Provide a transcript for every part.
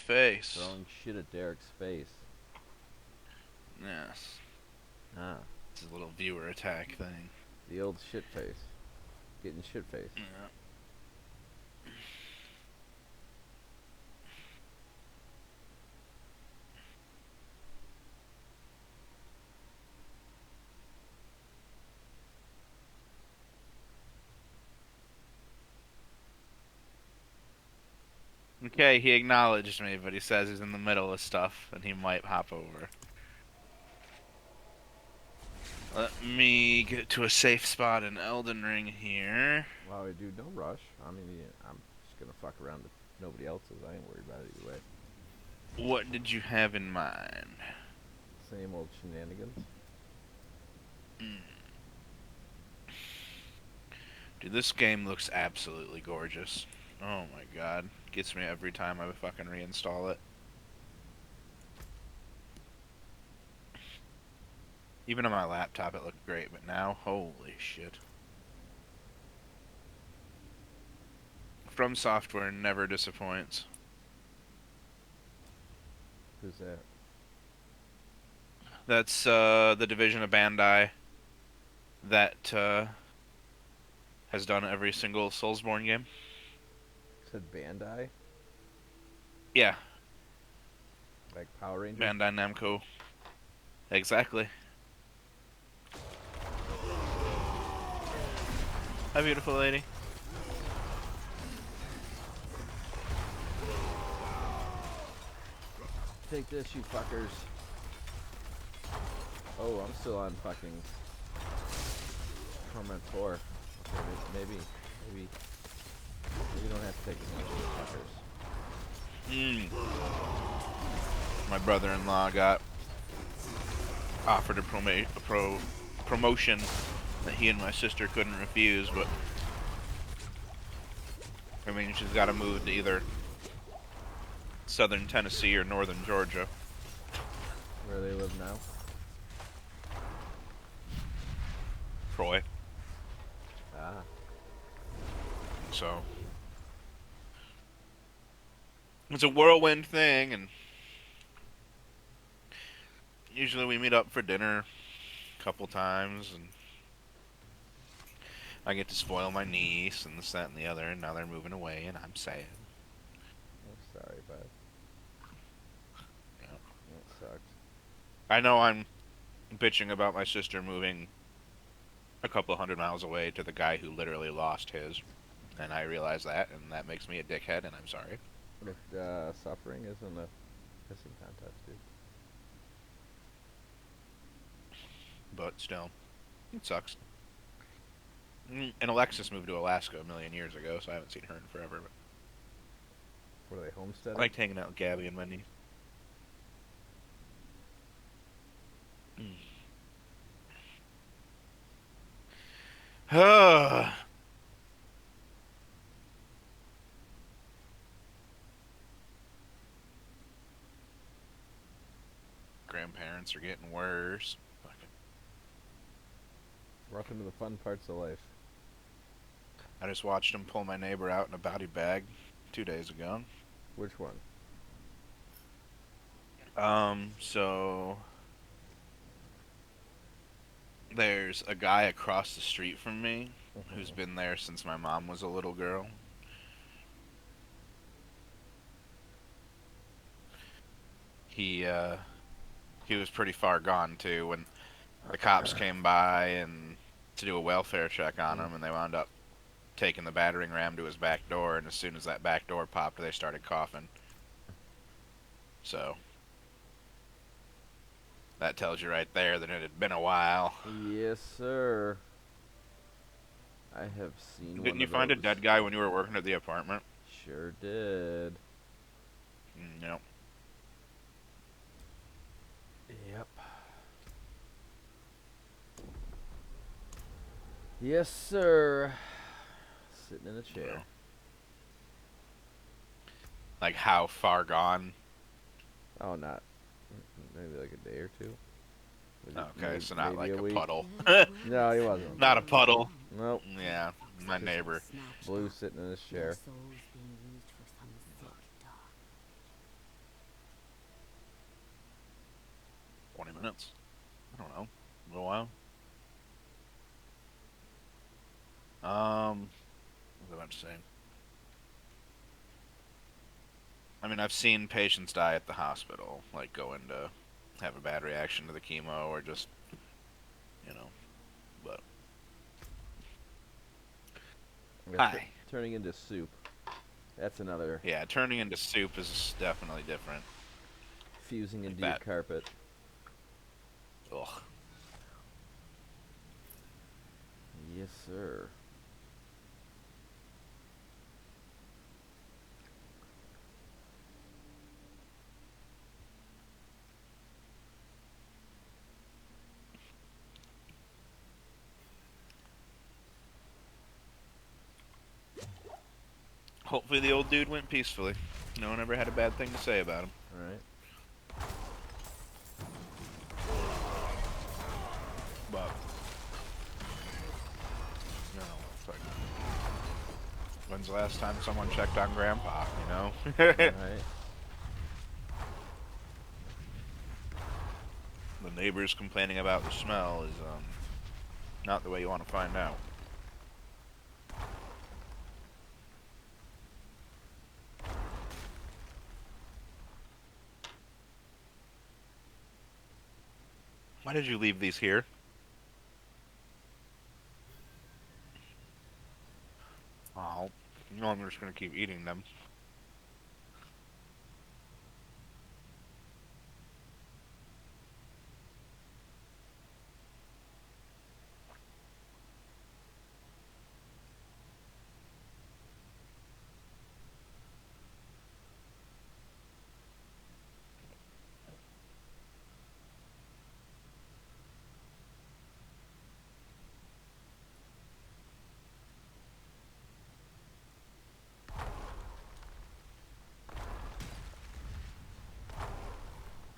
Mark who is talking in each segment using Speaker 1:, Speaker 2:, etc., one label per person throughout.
Speaker 1: face.
Speaker 2: Throwing shit at Derek's face.
Speaker 1: Yes.
Speaker 2: Ah.
Speaker 1: It's a little viewer attack thing.
Speaker 2: The old shit face. Getting shit face.
Speaker 1: Yeah. Okay, he acknowledged me, but he says he's in the middle of stuff and he might hop over. Let me get to a safe spot in Elden Ring here.
Speaker 2: Wow, dude, no rush. I mean, yeah, I'm just gonna fuck around if nobody else is. I ain't worried about it either way.
Speaker 1: What did you have in mind?
Speaker 2: Same old shenanigans.
Speaker 1: Dude, this game looks absolutely gorgeous. Oh my god. Gets me every time I fucking reinstall it. Even on my laptop it looked great, but now, holy shit. From Software never disappoints.
Speaker 2: Who's that?
Speaker 1: That's the division of Bandai that has done every single Soulsborne game.
Speaker 2: Said Bandai?
Speaker 1: Yeah,
Speaker 2: Like Power Rangers?
Speaker 1: Bandai Namco. Exactly. Hi, beautiful lady.
Speaker 2: Take this, you fuckers. Oh, I'm still on fucking Torment 4. Okay, maybe we don't have to take as much, you fuckers.
Speaker 1: My brother-in-law got offered a promotion that he and my sister couldn't refuse, but I mean, she's got to move to either southern Tennessee or northern Georgia.
Speaker 2: Where they live now?
Speaker 1: Troy.
Speaker 2: Ah.
Speaker 1: So it's a whirlwind thing, and usually we meet up for dinner a couple times, and I get to spoil my niece and this, that, and the other, and now they're moving away, and I'm sad.
Speaker 2: I'm sorry, bud.
Speaker 1: Yeah.
Speaker 2: That sucks.
Speaker 1: I know I'm bitching about my sister moving a couple hundred miles away to the guy who literally lost his, and I realize that, and that makes me a dickhead, and I'm sorry.
Speaker 2: Look, suffering isn't a pissing contest, dude.
Speaker 1: But still, it sucks. And Alexis moved to Alaska a million years ago, so I haven't seen her in forever. But
Speaker 2: What are they, homesteading?
Speaker 1: I liked hanging out with Gabby and Wendy. Grandparents are getting worse. Fucking.
Speaker 2: Rough into the fun parts of life.
Speaker 1: I just watched him pull my neighbor out in a body bag 2 days ago.
Speaker 2: Which one?
Speaker 1: So there's a guy across the street from me who's been there since my mom was a little girl. He was pretty far gone too when the cops came by and to do a welfare check on him, and they wound up taking the battering ram to his back door, and as soon as that back door popped, they started coughing. So that tells you right there that it had been a while.
Speaker 2: Yes, sir. I have seen
Speaker 1: Didn't you find a dead guy when you were working at the apartment?
Speaker 2: Sure did.
Speaker 1: Yep.
Speaker 2: Yep. Yes, sir. Sitting in a chair.
Speaker 1: Like how far gone?
Speaker 2: Oh, not. Maybe like a day or two.
Speaker 1: Okay, so not like a puddle.
Speaker 2: No, he wasn't.
Speaker 1: Not a puddle.
Speaker 2: Nope.
Speaker 1: Yeah, my neighbor.
Speaker 2: Blue sitting in his chair.
Speaker 1: saying. I mean, I've seen patients die at the hospital, like go in to have a bad reaction to the chemo or just, you know, but
Speaker 2: Yeah,
Speaker 1: hi.
Speaker 2: turning into soup. That's another
Speaker 1: Yeah, turning into soup is definitely different.
Speaker 2: fusing
Speaker 1: Like
Speaker 2: into your
Speaker 1: that.
Speaker 2: carpet.
Speaker 1: Ugh.
Speaker 2: Yes, sir.
Speaker 1: Hopefully the old dude went peacefully. No one ever had a bad thing to say about him.
Speaker 2: All right.
Speaker 1: But, you know, it's like, when's the last time someone checked on Grandpa, you know?
Speaker 2: All right.
Speaker 1: The neighbors complaining about the smell is, not the way you want to find out. Why did you leave these here? Oh, no, I'm just gonna keep eating them.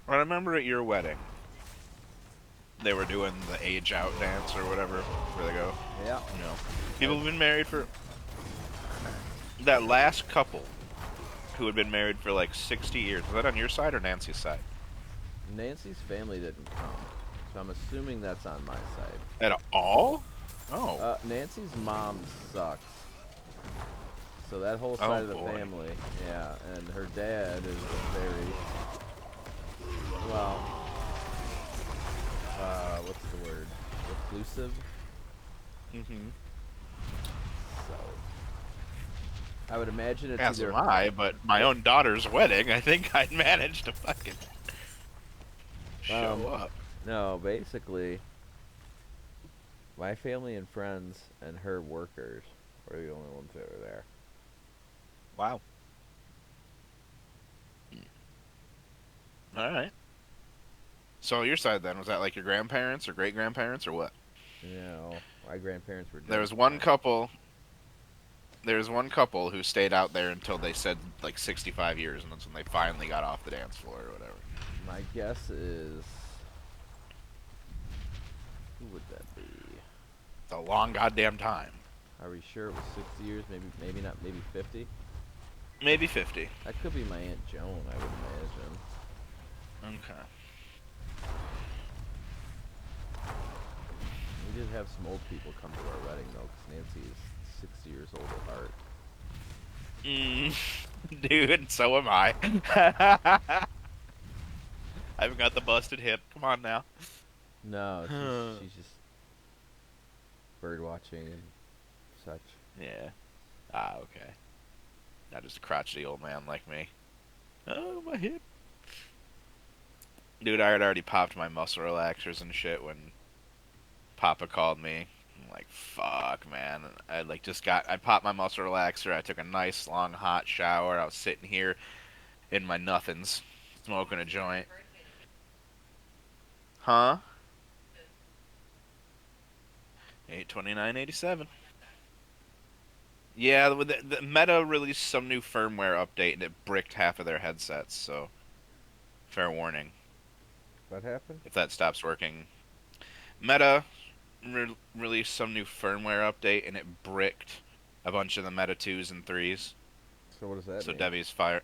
Speaker 1: I remember at your wedding, they were doing the age out dance or whatever, where they go,
Speaker 2: Yeah.
Speaker 1: you know,
Speaker 2: That
Speaker 1: people
Speaker 2: was
Speaker 1: have been married for that last couple who had been married for like 60 years. Was that on your side or Nancy's side?
Speaker 2: Nancy's family didn't come, so I'm assuming that's on my side.
Speaker 1: At all? Oh.
Speaker 2: Nancy's mom sucks. So that whole
Speaker 1: Oh
Speaker 2: side of the
Speaker 1: boy.
Speaker 2: family, yeah, and her dad is very well. What's the word? Reclusive.
Speaker 1: Mm-hmm.
Speaker 2: So I would imagine it's
Speaker 1: As am
Speaker 2: either
Speaker 1: I, but my
Speaker 2: it.
Speaker 1: own daughter's wedding, I think I'd manage to fucking
Speaker 2: Um,
Speaker 1: show up.
Speaker 2: no, basically, my family and friends and her workers were the only ones that were there.
Speaker 1: Wow. All right. So your side then was that like your grandparents or great grandparents or what?
Speaker 2: You know, my grandparents were
Speaker 1: There
Speaker 2: dead at
Speaker 1: was
Speaker 2: the
Speaker 1: one
Speaker 2: time.
Speaker 1: couple. There was one couple who stayed out there until they said like 65 years, and that's when they finally got off the dance floor or whatever.
Speaker 2: My guess is who would that be?
Speaker 1: It's a long goddamn time.
Speaker 2: Are we sure it was 60 years? Maybe not. Maybe 50.
Speaker 1: Maybe 50.
Speaker 2: That could be my Aunt Joan, I would imagine.
Speaker 1: Okay.
Speaker 2: We did have some old people come to our wedding, though, because Nancy is 60 years old at heart.
Speaker 1: Mm, dude, so am I. I've got the busted hip. Come on now.
Speaker 2: No, she's just bird watching and such.
Speaker 1: Yeah. Ah, okay. Not just a crotchety old man like me. Oh, my hip. Dude, I had already popped my muscle relaxers and shit when Papa called me. I'm like, fuck, man. I like just got. I popped my muscle relaxer. I took a nice long hot shower. I was sitting here in my nothings, smoking a joint. Huh? 8/29/87. Yeah, the Meta released some new firmware update and it bricked half of their headsets. So fair warning
Speaker 2: What happened?
Speaker 1: if that stops working. Meta released some new firmware update and it bricked a bunch of the Meta 2s and 3s.
Speaker 2: So what does that
Speaker 1: So
Speaker 2: mean?
Speaker 1: Debbie's fire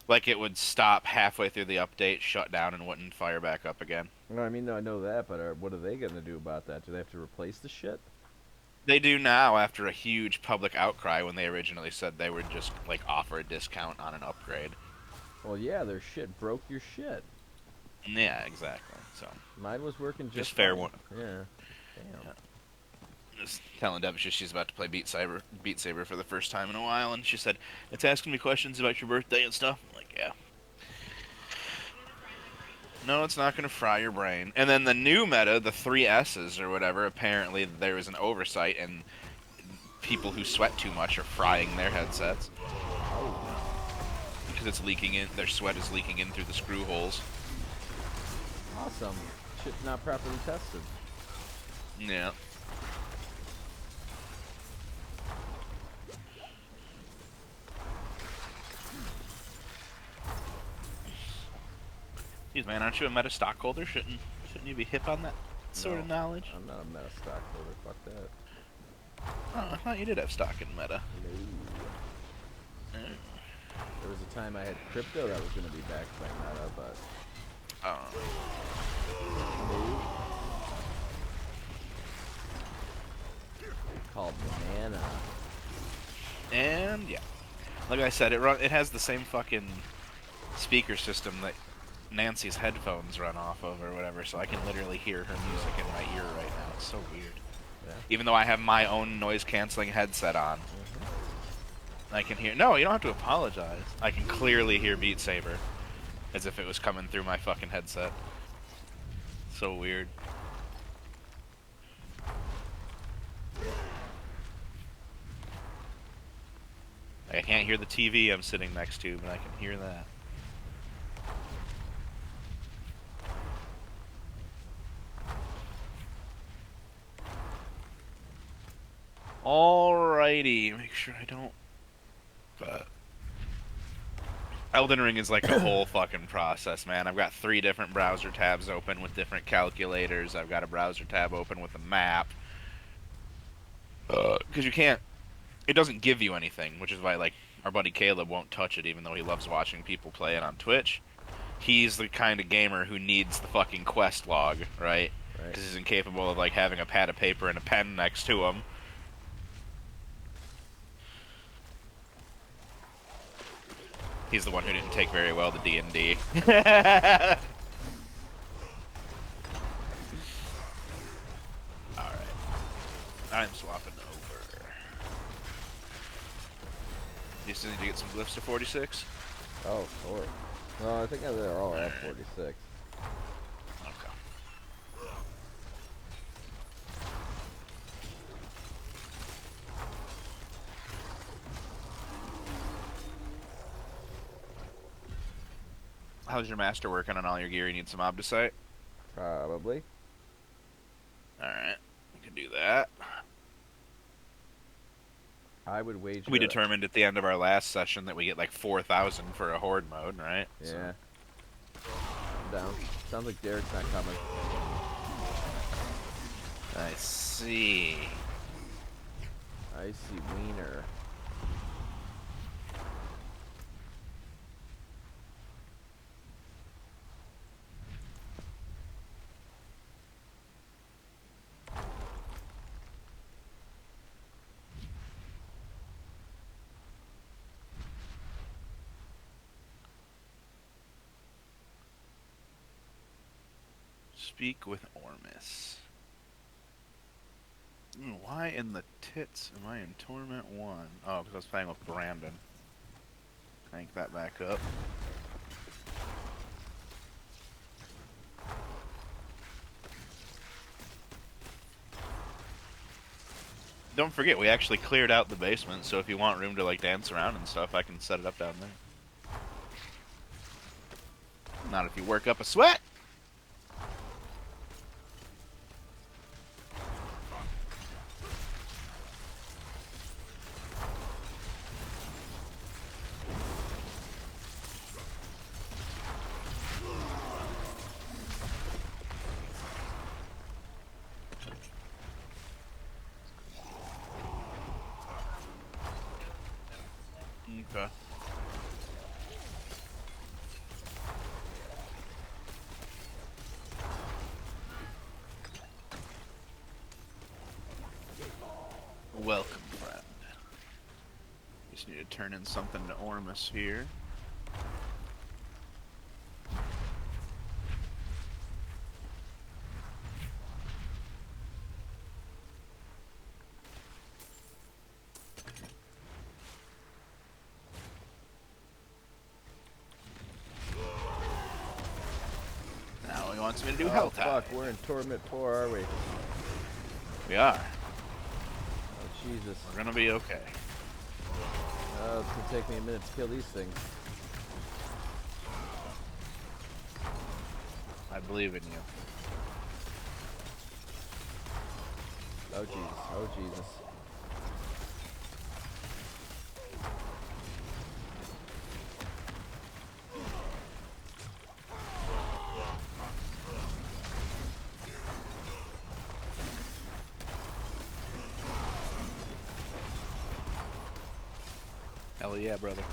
Speaker 1: like it would stop halfway through the update, shut down and wouldn't fire back up again.
Speaker 2: No, I mean, no, I know that, but what are they going to do about that? Do they have to replace the shit?
Speaker 1: They do now after a huge public outcry when they originally said they would just like offer a discount on an upgrade.
Speaker 2: Well, yeah, their shit broke your shit.
Speaker 1: Yeah, exactly. So
Speaker 2: Mine was working
Speaker 1: just
Speaker 2: just
Speaker 1: fair
Speaker 2: fine.
Speaker 1: one.
Speaker 2: Yeah. Damn.
Speaker 1: Yeah. Just telling Devashish she's about to play Beat Saber for the first time in a while, and she said it's asking me questions about your birthday and stuff. I'm like, yeah. No, it's not going to fry your brain. And then the new meta, the three S's or whatever, apparently there was an oversight, and people who sweat too much are frying their headsets
Speaker 2: Oh,
Speaker 1: because it's leaking in. Their sweat is leaking in through the screw holes.
Speaker 2: awesome. Shit not properly tested.
Speaker 1: Yeah. Jeez, man, aren't you a meta stockholder? Shouldn't you be hip on that sort
Speaker 2: No,
Speaker 1: of knowledge?
Speaker 2: I'm not a meta stockholder. Fuck that.
Speaker 1: Oh, I thought you did have stock in meta.
Speaker 2: No.
Speaker 1: Mm.
Speaker 2: There was a time I had crypto that was going to be backed by Meta, but
Speaker 1: Oh.
Speaker 2: no. Called Banana.
Speaker 1: And yeah, like I said, it has the same fucking speaker system that Nancy's headphones run off of or whatever, so I can literally hear her music in my ear right now. It's so weird.
Speaker 2: Yeah.
Speaker 1: Even though I have my own noise canceling headset on,
Speaker 2: Mm-hmm.
Speaker 1: I can hear. No, you don't have to apologize. I can clearly hear Beat Saber as if it was coming through my fucking headset. So weird. I can't hear the TV I'm sitting next to, but I can hear that. Alrighty, make sure I don't. But Elden Ring is like a whole fucking process, man. I've got 3 different browser tabs open with different calculators. I've got a browser tab open with a map. Because you can't. It doesn't give you anything, which is why like our buddy Caleb won't touch it, even though he loves watching people play it on Twitch. He's the kind of gamer who needs the fucking quest log, right?
Speaker 2: Right.
Speaker 1: Because he's incapable of like having a pad of paper and a pen next to him. He's the one who didn't take very well to D&D. Alright. I'm swapping over. You still need to get some glyphs to 46?
Speaker 2: Oh, sure. No, I think they're all at
Speaker 1: Alright.
Speaker 2: 46.
Speaker 1: Okay. How's your master working on all your gear? You need some obdicite?
Speaker 2: Probably.
Speaker 1: Alright. We can do that.
Speaker 2: I would wager.
Speaker 1: We determined at the end of our last session that we get like 4,000 for a horde mode, right?
Speaker 2: Yeah. I'm down. Sounds like Derek's not coming.
Speaker 1: I see.
Speaker 2: I see Wiener.
Speaker 1: Speak with Ormus. Why in the tits am I in Torment 1? Oh, because I was playing with Brandon. Crank that back up. Don't forget, we actually cleared out the basement, so if you want room to like dance around and stuff, I can set it up down there. Not if you work up a sweat! Okay. Welcome, friend. Just need to turn in something to Ormus here. Now he wants me to do
Speaker 2: Oh
Speaker 1: Helltide.
Speaker 2: fuck, we're in Torment 4, are we?
Speaker 1: We are.
Speaker 2: Oh Jesus.
Speaker 1: We're gonna be okay.
Speaker 2: Oh, it's gonna take me a minute to kill these things.
Speaker 1: I believe in you.
Speaker 2: Oh Jesus. Oh Jesus.
Speaker 1: Hell yeah, brother.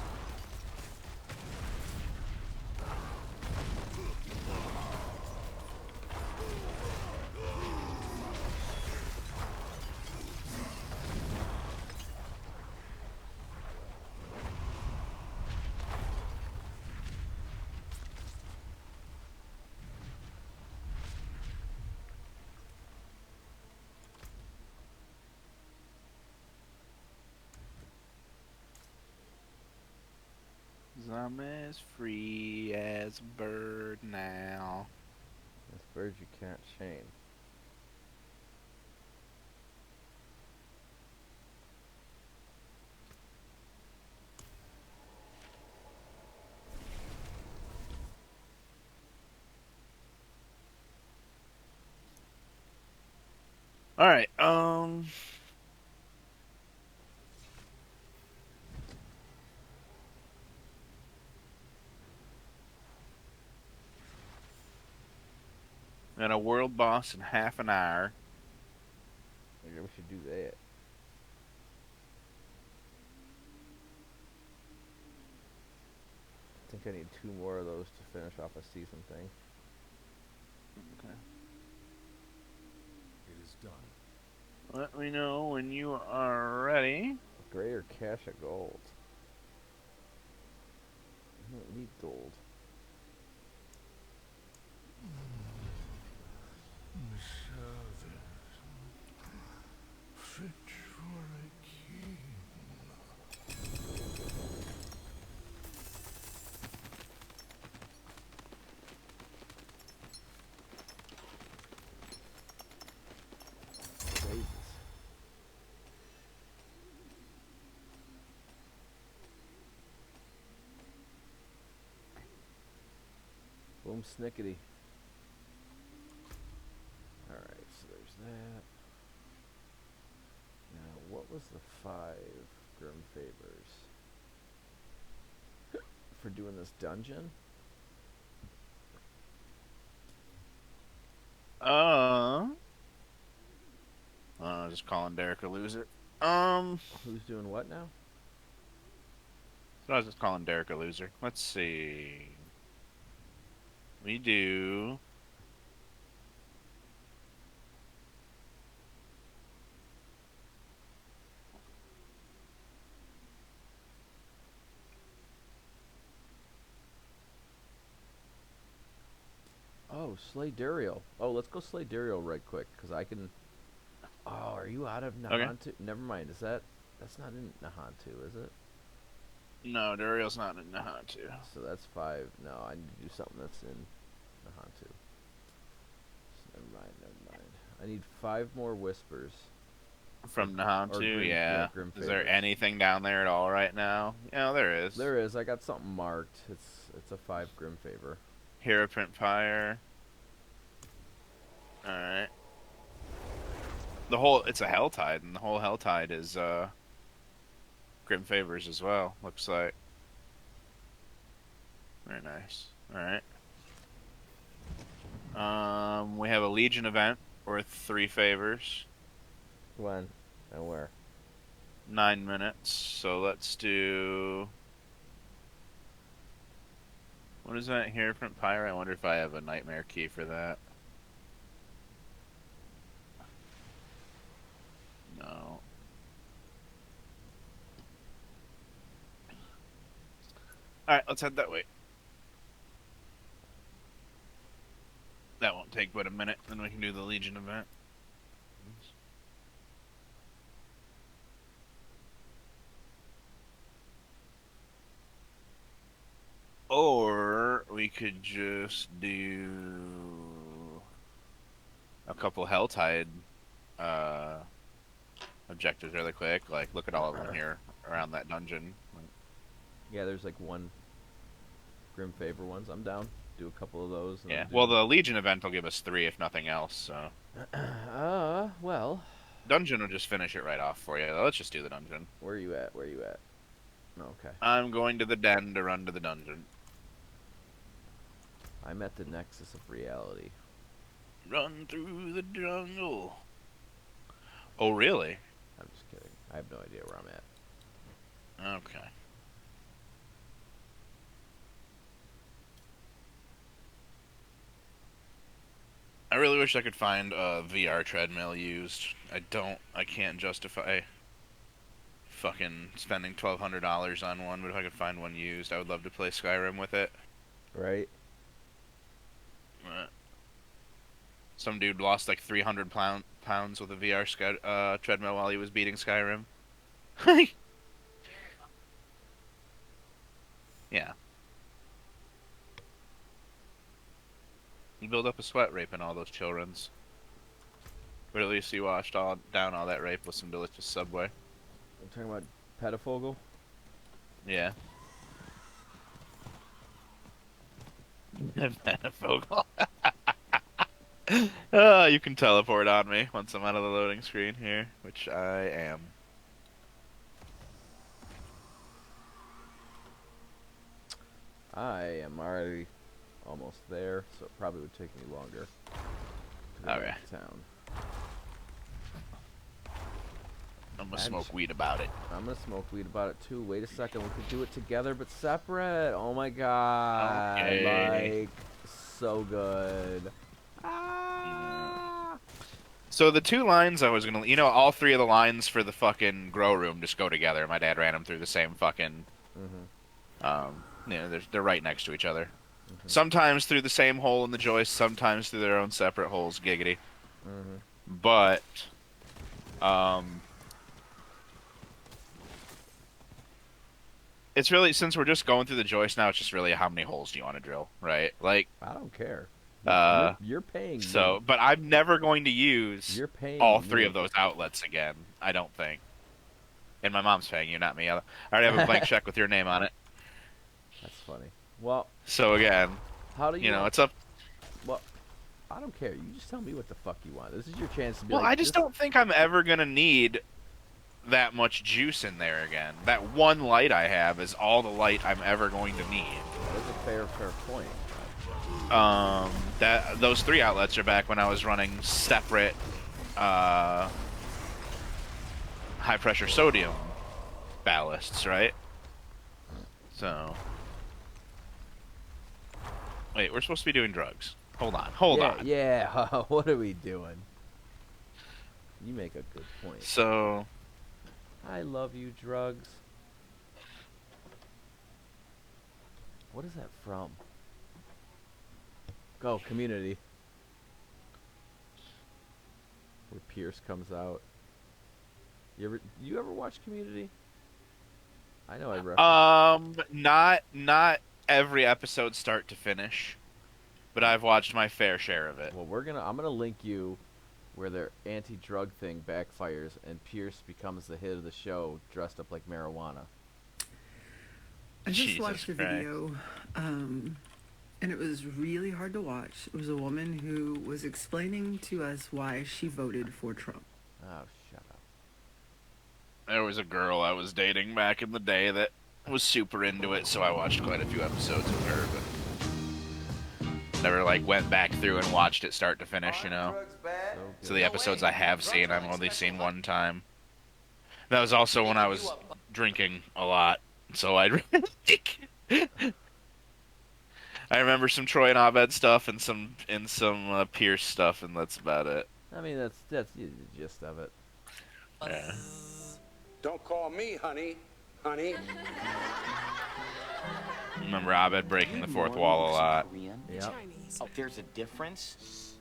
Speaker 1: I'm as free as a bird now.
Speaker 2: This bird you can't chain.
Speaker 1: All right. And a world boss in half an hour.
Speaker 2: Maybe we should do that. I think I need 2 more of those to finish off a season thing.
Speaker 1: Okay.
Speaker 3: It is done.
Speaker 1: Let me know when you are ready.
Speaker 2: Gray or cash of gold? I don't need gold.
Speaker 3: Fit for a king.
Speaker 2: Jesus. Boom snickety. Alright, so there's that. Now, what was the 5 Grim Favors? For doing this dungeon?
Speaker 1: Just calling Derek a loser.
Speaker 2: Who's doing what now?
Speaker 1: So I was just calling Derek a loser. Let's see. We do.
Speaker 2: Oh, slay Dario. Oh, let's go slay Dario right quick, because I can... Oh, are you out of
Speaker 1: Okay.
Speaker 2: Nahantu? Never mind, is that... That's not in Nahantu, is it?
Speaker 1: No, Dario's not in Nahatu.
Speaker 2: So that's 5. No, I need to do something that's in Nahantu. So never mind, never mind. I need 5 more Whispers.
Speaker 1: From
Speaker 2: Or
Speaker 1: Nahatu,
Speaker 2: Grim,
Speaker 1: yeah.
Speaker 2: Grim
Speaker 1: Is there
Speaker 2: Favors.
Speaker 1: anything down there at all right now? Yeah, there is.
Speaker 2: There is. I got something marked. It's a 5 Grim Favor.
Speaker 1: Hierophant Pyre. Alright. It's a Helltide, and the whole Helltide is, Grim Favors as well, looks like. Very nice. Alright. We have a Legion event worth 3 favors.
Speaker 2: When and where?
Speaker 1: 9 minutes. So let's do. What is that? Hierophant Pyre? I wonder if I have a nightmare key for that. No. Alright, let's head that way. That won't take but a minute, then we can do the Legion event. Or we could just do a couple Helltide objectives really quick. Like, look at all of them here around that dungeon.
Speaker 2: Yeah, there's like one Grim Favor ones. I'm down. Do a couple of those. And
Speaker 1: Yeah.
Speaker 2: then
Speaker 1: Well, the Legion event will give us 3 if nothing else. So
Speaker 2: well.
Speaker 1: dungeon will just finish it right off for you. Let's just do the dungeon.
Speaker 2: Where are you at? Where are you at? Okay.
Speaker 1: I'm going to the den to run to the dungeon.
Speaker 2: I'm at the nexus of reality.
Speaker 1: Run through the jungle. Oh, really?
Speaker 2: I'm just kidding. I have no idea where I'm at.
Speaker 1: Okay. I really wish I could find a VR treadmill used. I can't justify fucking spending $1,200 on one, but if I could find one used, I would love to play Skyrim with it.
Speaker 2: Right?
Speaker 1: Some dude lost like 300 pounds with a VR treadmill while he was beating Skyrim. Yeah. You build up a sweat raping all those childrens. But at least you washed down all that rape with some delicious Subway.
Speaker 2: I'm talking about pedophile.
Speaker 1: Yeah. Vogel. Oh, you can teleport on me once I'm out of the loading screen here, which I am.
Speaker 2: I am already almost there, so it probably would take me longer to go
Speaker 1: Okay.
Speaker 2: back to town.
Speaker 1: I'm gonna smoke weed about it.
Speaker 2: I'm gonna smoke weed about it too. Wait a second, we could do it together but separate. Oh my god.
Speaker 1: Okay.
Speaker 2: Like, so good. Ah.
Speaker 1: So the 2 lines I was gonna, all 3 of the lines for the fucking grow room just go together. My dad ran them through the same fucking, they're right next to each other. Sometimes through the same hole in the joist, sometimes through their own separate holes, giggity. But, it's really, since we're just going through the joist now, it's just really how many holes do you want to drill, right? Like,
Speaker 2: I don't care. You're paying
Speaker 1: so,
Speaker 2: me.
Speaker 1: but I'm never going to use
Speaker 2: You're paying
Speaker 1: all 3
Speaker 2: me.
Speaker 1: of those outlets again, I don't think. And my mom's paying you, not me. I already have a blank check with your name on it.
Speaker 2: That's funny. Well,
Speaker 1: So again,
Speaker 2: how do you want,
Speaker 1: it's up.
Speaker 2: well, I don't care. You just tell me what the fuck you want. This is your chance to be
Speaker 1: Well,
Speaker 2: like,
Speaker 1: I just don't think I'm ever going to need that much juice in there again. That one light I have is all the light I'm ever going to need.
Speaker 2: That's a fair point.
Speaker 1: Those 3 outlets are back when I was running separate high pressure sodium ballasts, right? So wait, we're supposed to be doing drugs. Hold on.
Speaker 2: Yeah, what are we doing? You make a good point.
Speaker 1: So
Speaker 2: I love you, drugs. What is that from? Go, Community. Where Pierce comes out. You ever watch Community? I know I referenced.
Speaker 1: not every episode start to finish, but I've watched my fair share of it.
Speaker 2: Well, I'm gonna link you where their anti-drug thing backfires and Pierce becomes the hit of the show dressed up like marijuana.
Speaker 4: I just
Speaker 1: Jesus
Speaker 4: watched a
Speaker 1: Christ.
Speaker 4: video, and it was really hard to watch. It was a woman who was explaining to us why she voted for Trump.
Speaker 2: Oh, shut up.
Speaker 1: There was a girl I was dating back in the day that was super into it, so I watched quite a few episodes with her, but never went back through and watched it start to finish, So the episodes I have seen, I've only seen one time. That was also when I was drinking a lot, so I remember some Troy and Abed stuff and some Pierce stuff, and that's about it.
Speaker 2: I mean, that's the gist of it.
Speaker 1: Yeah.
Speaker 5: Don't call me honey, honey.
Speaker 1: Remember Abed breaking the
Speaker 5: Good
Speaker 1: fourth
Speaker 5: morning,
Speaker 1: wall a
Speaker 5: is he
Speaker 1: lot.
Speaker 5: Korean?
Speaker 2: Yep.
Speaker 6: Chinese.
Speaker 5: Oh, there's a difference?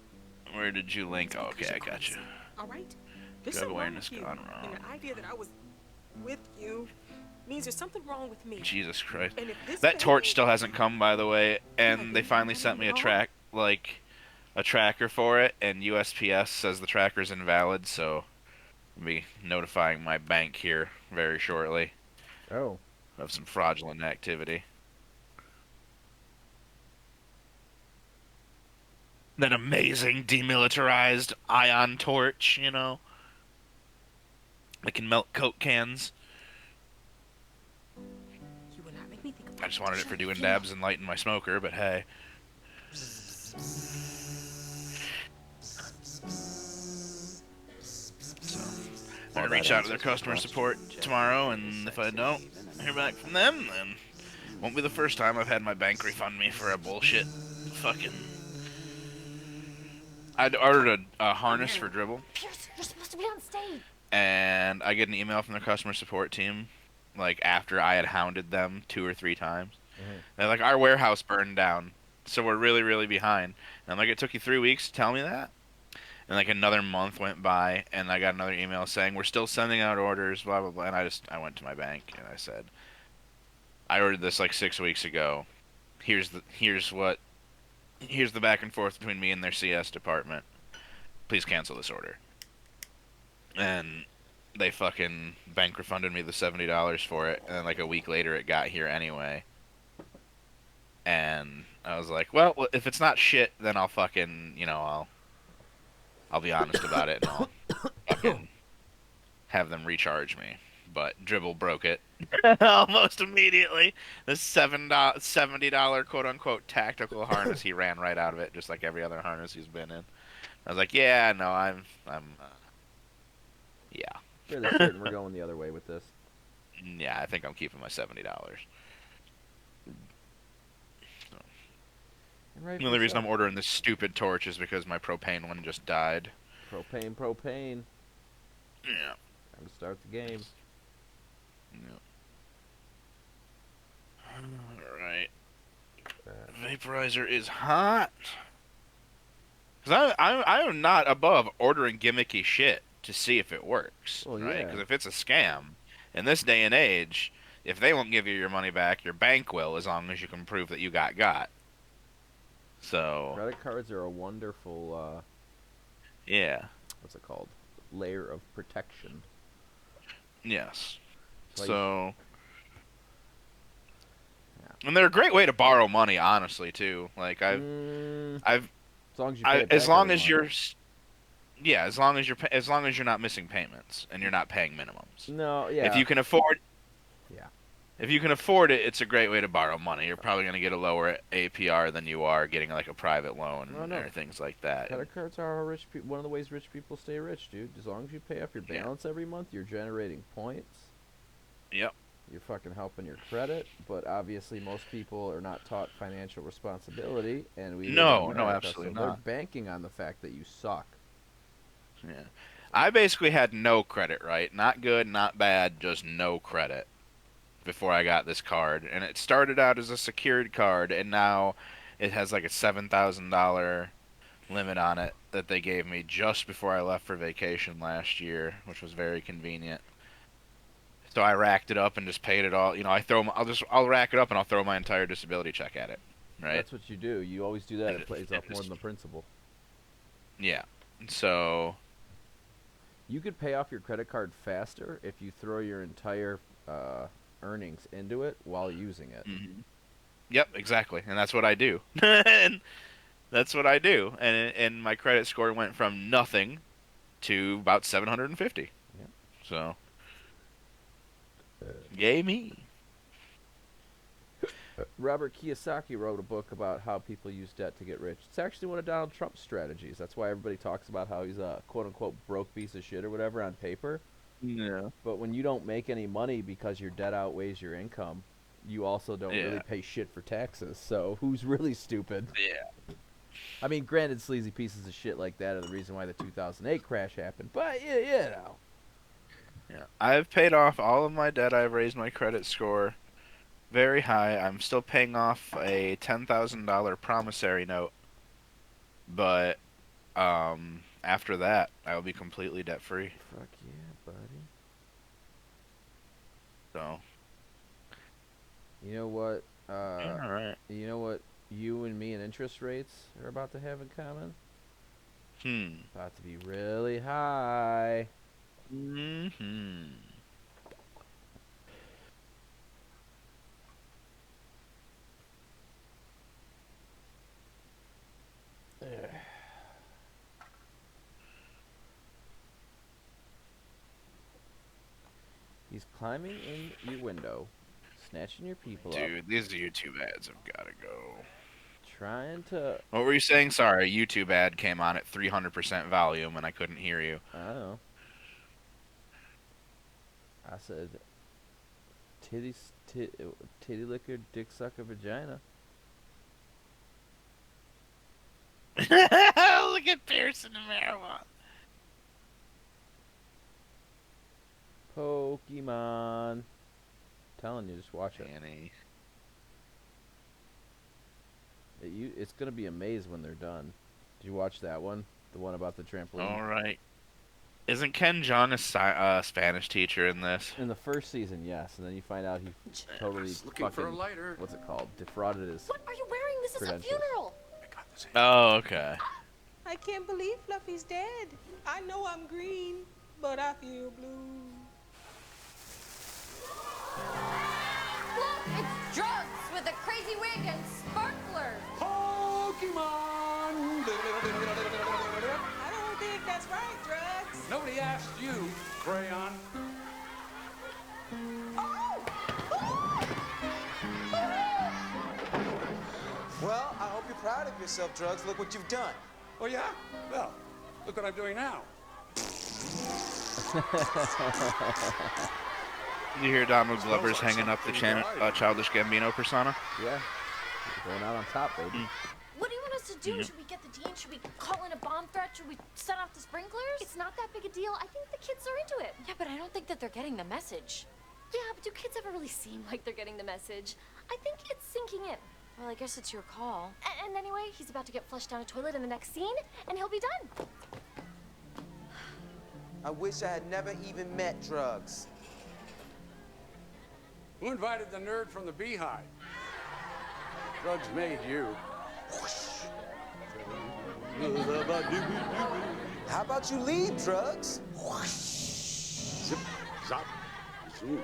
Speaker 1: Where did you link? Oh, okay, I got you.
Speaker 6: All right? There's
Speaker 1: Drug
Speaker 6: something wrong
Speaker 1: awareness
Speaker 6: with you.
Speaker 1: gone
Speaker 6: And
Speaker 1: wrong.
Speaker 6: the idea that I was with you means there's something wrong with me.
Speaker 1: Jesus Christ.
Speaker 6: And if this
Speaker 1: That torch
Speaker 6: baby,
Speaker 1: still hasn't come, by the way,
Speaker 6: I
Speaker 1: and they
Speaker 6: didn't
Speaker 1: finally
Speaker 6: want
Speaker 1: sent
Speaker 6: to
Speaker 1: me a
Speaker 6: know.
Speaker 1: a tracker for it, and USPS says the tracker's invalid, so I'll be notifying my bank here very shortly
Speaker 2: Oh.
Speaker 1: of some fraudulent activity. That amazing demilitarized ion torch, you know? That can melt Coke cans.
Speaker 6: You will not make me think
Speaker 1: I
Speaker 6: about
Speaker 1: just wanted it for doing
Speaker 6: Yeah.
Speaker 1: dabs and lighting my smoker, but hey. So, I'm gonna reach out to their customer support tomorrow, and if I don't hear back from them, then won't be the first time I've had my bank refund me for a bullshit fucking. I'd ordered a harness for dribble,
Speaker 7: Pierce, you're supposed to be on stage.
Speaker 1: and I get an email from their customer support team, like after I had hounded them 2 or 3 times. They're like, our warehouse burned down, so we're really, really behind. And I'm like, it took you 3 weeks to tell me that? And like another month went by, and I got another email saying we're still sending out orders, blah blah blah. And I went to my bank and I said, I ordered this like 6 weeks ago. Here's the back and forth between me and their CS department. Please cancel this order. And they fucking bank refunded me the $70 for it, and then like a week later it got here anyway. And I was like, well, if it's not shit, then I'll fucking, I'll be honest about it, and I'll fucking have them recharge me. But Dribble broke it almost immediately. This $70 quote unquote tactical harness, he ran right out of it, just like every other harness he's been in. I was like, yeah, no, yeah,
Speaker 2: Fairly certain we're going the other way with this.
Speaker 1: yeah, I think I'm keeping my $70.
Speaker 2: And right
Speaker 1: The only reason I'm ordering this stupid torch is because my propane one just died.
Speaker 2: Propane.
Speaker 1: Yeah.
Speaker 2: Time to start the game.
Speaker 1: Yep. Alright. Vaporizer is hot. Because I am not above ordering gimmicky shit to see if it works.
Speaker 2: Well,
Speaker 1: right?
Speaker 2: yeah.
Speaker 1: Because if it's a scam, in this day and age, if they won't give you your money back, your bank will, as long as you can prove that you got. So.
Speaker 2: Credit cards are a wonderful,
Speaker 1: Yeah.
Speaker 2: what's it called? Layer of protection.
Speaker 1: Yes.
Speaker 2: Like-
Speaker 1: So.
Speaker 2: Yeah.
Speaker 1: And they're a great way to borrow money, honestly, too. Like I've
Speaker 2: As long as you pay it
Speaker 1: as
Speaker 2: back
Speaker 1: long
Speaker 2: every
Speaker 1: as
Speaker 2: month.
Speaker 1: you're, yeah, as long as you're not missing payments and you're not paying minimums.
Speaker 2: No, yeah.
Speaker 1: If you can afford,
Speaker 2: Yeah.
Speaker 1: if you can afford it, it's a great way to borrow money. You're probably going to get a lower APR than you are getting like a private loan
Speaker 2: No.
Speaker 1: or things like that.
Speaker 2: Credit cards are how one of the ways rich people stay rich, dude. As long as you pay off your
Speaker 1: Yeah.
Speaker 2: balance every month, you're generating points.
Speaker 1: Yep.
Speaker 2: You're fucking helping your credit, but obviously most people are not taught financial responsibility, and we live
Speaker 1: No,
Speaker 2: in
Speaker 1: no,
Speaker 2: America,
Speaker 1: absolutely
Speaker 2: so they're
Speaker 1: not.
Speaker 2: banking on the fact that you suck.
Speaker 1: Yeah. I basically had no credit, right? Not good, not bad, just no credit before I got this card. And it started out as a secured card, and now it has like a $7,000 limit on it that they gave me just before I left for vacation last year, which was very convenient. So I racked it up and just paid it all. I'll rack it up and I'll throw my entire disability check at it, right?
Speaker 2: That's what you do. You always do that.
Speaker 1: And
Speaker 2: It plays off
Speaker 1: and
Speaker 2: more than the principal.
Speaker 1: Yeah. So
Speaker 2: You could pay off your credit card faster if you throw your entire earnings into it while using it.
Speaker 1: Yep, exactly, and that's what I do. And that's what I do, and my credit score went from nothing to about 750.
Speaker 2: Yep.
Speaker 1: So, yay me.
Speaker 2: Robert Kiyosaki wrote a book about how people use debt to get rich. It's actually one of Donald Trump's strategies. That's why everybody talks about how he's a quote-unquote broke piece of shit or whatever on paper.
Speaker 1: Yeah.
Speaker 2: But when you don't make any money because your debt outweighs your income, you also don't really
Speaker 1: Yeah.
Speaker 2: pay shit for taxes. So who's really stupid?
Speaker 1: Yeah.
Speaker 2: I mean, granted, sleazy pieces of shit like that are the reason why the 2008 crash happened. But, you know.
Speaker 1: Yeah. I've paid off all of my debt. I've raised my credit score Very high. I'm still paying off a $10,000 promissory note, but after that, I will be completely debt free.
Speaker 2: Fuck yeah, buddy.
Speaker 1: So,
Speaker 2: You know what?
Speaker 1: all right.
Speaker 2: You know what? You and me and interest rates are about to have in common. About to be really high.
Speaker 1: Mm-hmm.
Speaker 2: He's climbing in your window, snatching your people up,
Speaker 1: Dude, these YouTube ads have got to go.
Speaker 2: trying to.
Speaker 1: What were you saying? Sorry, a YouTube ad came on at 300% volume and I couldn't hear you.
Speaker 2: I don't know. I said, titty liquor, dick sucker, vagina.
Speaker 1: Look at Pearson and marijuana.
Speaker 2: Pokemon. Telling you, just watch it.
Speaker 1: Annie.
Speaker 2: It's gonna be amazed when they're done. Did you watch that one? The one about the trampoline?
Speaker 1: All right. Isn't Ken Jeong a Spanish teacher in this?
Speaker 2: In the first season, yes, and then you find out he totally
Speaker 3: Looking for a
Speaker 2: fucking
Speaker 3: lighter.
Speaker 2: what's it called? Defrauded his.
Speaker 7: What are you wearing? This is a
Speaker 2: Credentials.
Speaker 7: funeral.
Speaker 3: I got this.
Speaker 1: Oh, okay.
Speaker 6: I can't believe Fluffy's dead. I know I'm green, but I feel blue.
Speaker 7: Look, it's drugs with a crazy wig and sparklers.
Speaker 3: Pokemon!
Speaker 6: I don't think that's right, drugs.
Speaker 3: Nobody asked you, Crayon.
Speaker 8: Well, I hope you're proud of yourself, Drugs. Look what you've done.
Speaker 3: Oh, yeah? Well, look what I'm doing now.
Speaker 1: You hear Donald Glover's hanging up the Childish Gambino persona?
Speaker 2: Yeah, he's going out on top, baby.
Speaker 7: What do you want us to do? Should we get the dean? Should we call in a bomb threat? Should we set off the sprinklers? It's not that big a deal. I think the kids are into it. Yeah, but I don't think that they're getting the message. Yeah, but do kids ever really seem like they're getting the message? I think it's sinking in. Well, I guess it's your call. And anyway, he's about to get flushed down a toilet in the next scene, and he'll be done.
Speaker 8: I wish I had never even met Drugs.
Speaker 3: Who invited the nerd from the Beehive? Drugs made you.
Speaker 8: How about you lead, Drugs?
Speaker 3: Zip, zop, zoom.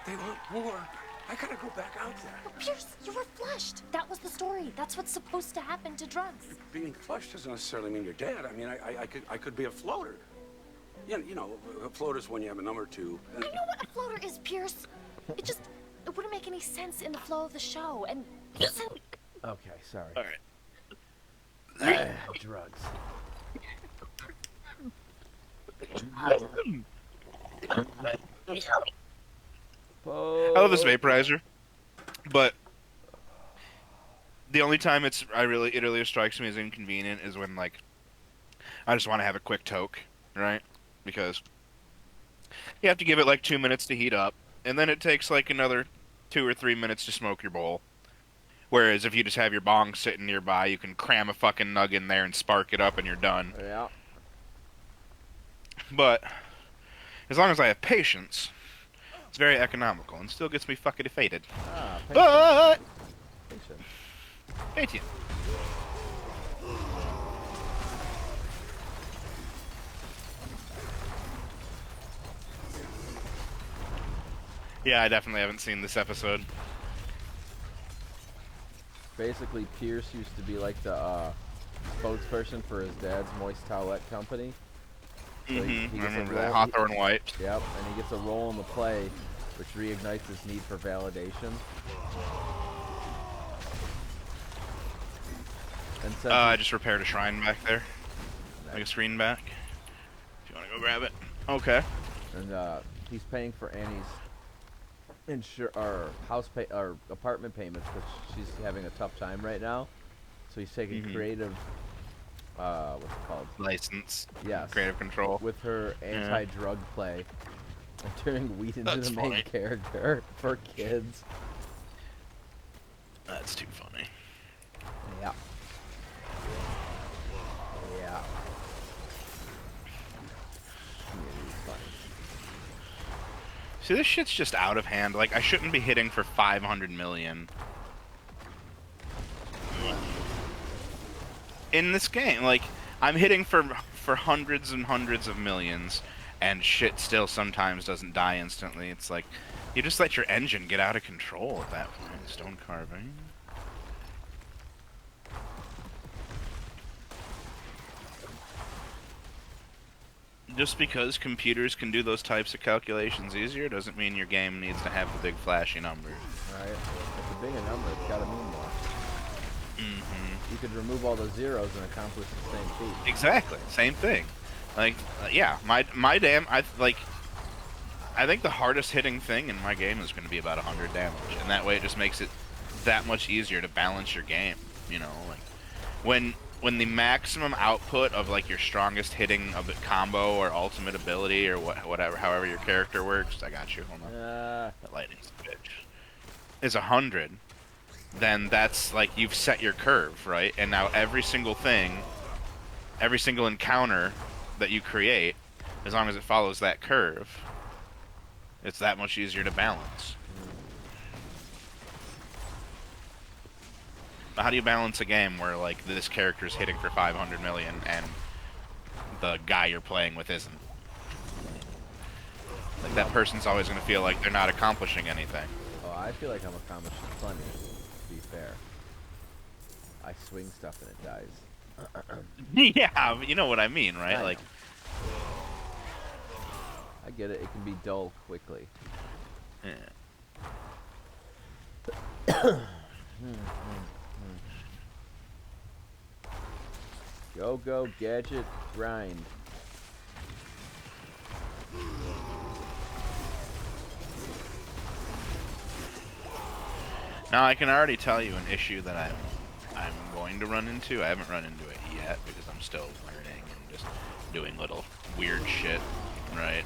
Speaker 3: They want more. I gotta go back out there.
Speaker 7: But Pierce, you were flushed. That was the story. That's what's supposed to happen to drugs.
Speaker 3: Being flushed doesn't necessarily mean you're dead. I mean, I could be a floater. Yeah, you know, a floater's when you have a number two.
Speaker 7: I know what a floater is, Pierce. It wouldn't make any sense in the flow of the show. And listen,
Speaker 2: Okay, sorry.
Speaker 1: All right.
Speaker 2: Drugs.
Speaker 1: I love this vaporizer, but the only time it really strikes me as inconvenient is when like I just want to have a quick toke, right? Because you have to give it like 2 minutes to heat up, and then it takes like another 2 or 3 minutes to smoke your bowl. Whereas if you just have your bong sitting nearby, you can cram a fucking nug in there and spark it up, and you're done.
Speaker 2: Yeah.
Speaker 1: But as long as I have patience, it's very economical and still gets me fucking faded.
Speaker 2: Ah,
Speaker 1: But
Speaker 2: patient.
Speaker 1: patience. Yeah, I definitely haven't seen this episode.
Speaker 2: Basically, Pierce used to be like the spokesperson for his dad's moist towelette company. So he
Speaker 1: I
Speaker 2: gets a
Speaker 1: remember that.
Speaker 2: role-
Speaker 1: Hawthorne White.
Speaker 2: Yep, and he gets a role in the play, which reignites his need for validation. And since
Speaker 1: I just repaired a shrine back there. Like a screen back. If you want to go grab it. Okay.
Speaker 2: he's paying for Annie's apartment payments, which she's having a tough time right now. So he's taking creative what's it called?
Speaker 1: License.
Speaker 2: Yes.
Speaker 1: Creative control.
Speaker 2: With her anti-drug play, and turning weed into
Speaker 1: That's
Speaker 2: the main
Speaker 1: funny.
Speaker 2: character for kids.
Speaker 1: That's too funny.
Speaker 2: Yeah. Yeah. Community's funny.
Speaker 1: See, this shit's just out of hand. Like, I shouldn't be hitting for 500 million. In this game, like, I'm hitting for hundreds and hundreds of millions, and shit still sometimes doesn't die instantly. It's like, you just let your engine get out of control at that point. Stone carving. Just because computers can do those types of calculations easier doesn't mean your game needs to have the big flashy numbers.
Speaker 2: Right? If it's a bigger number, it's gotta mean more.
Speaker 1: Mm-hmm.
Speaker 2: You could remove all the zeros and accomplish the same feat.
Speaker 1: Exactly, same thing. Like, yeah, I think the hardest hitting thing in my game is going to be about 100 damage, and that way it just makes it that much easier to balance your game. You know, like when the maximum output of like your strongest hitting of a combo or ultimate ability or whatever, however your character works, I got you. Hold on. That lightning's a bitch. Is 100. Then that's like you've set your curve, right? And now every single thing, every single encounter that you create, as long as it follows that curve, it's that much easier to balance. But how do you balance a game where like this character's hitting for 500 million and the guy you're playing with isn't? Like that person's always going to feel like they're not accomplishing anything.
Speaker 2: Oh, I feel like I'm accomplishing plenty, to be fair. I swing stuff and it dies.
Speaker 1: Yeah, you know what I mean, right? Like,
Speaker 2: I get it. It can be dull quickly.
Speaker 1: yeah.
Speaker 2: Go, go, gadget, grind.
Speaker 1: Now I can already tell you an issue that I'm going to run into. I haven't run into it yet because I'm still learning and just doing little weird shit, right?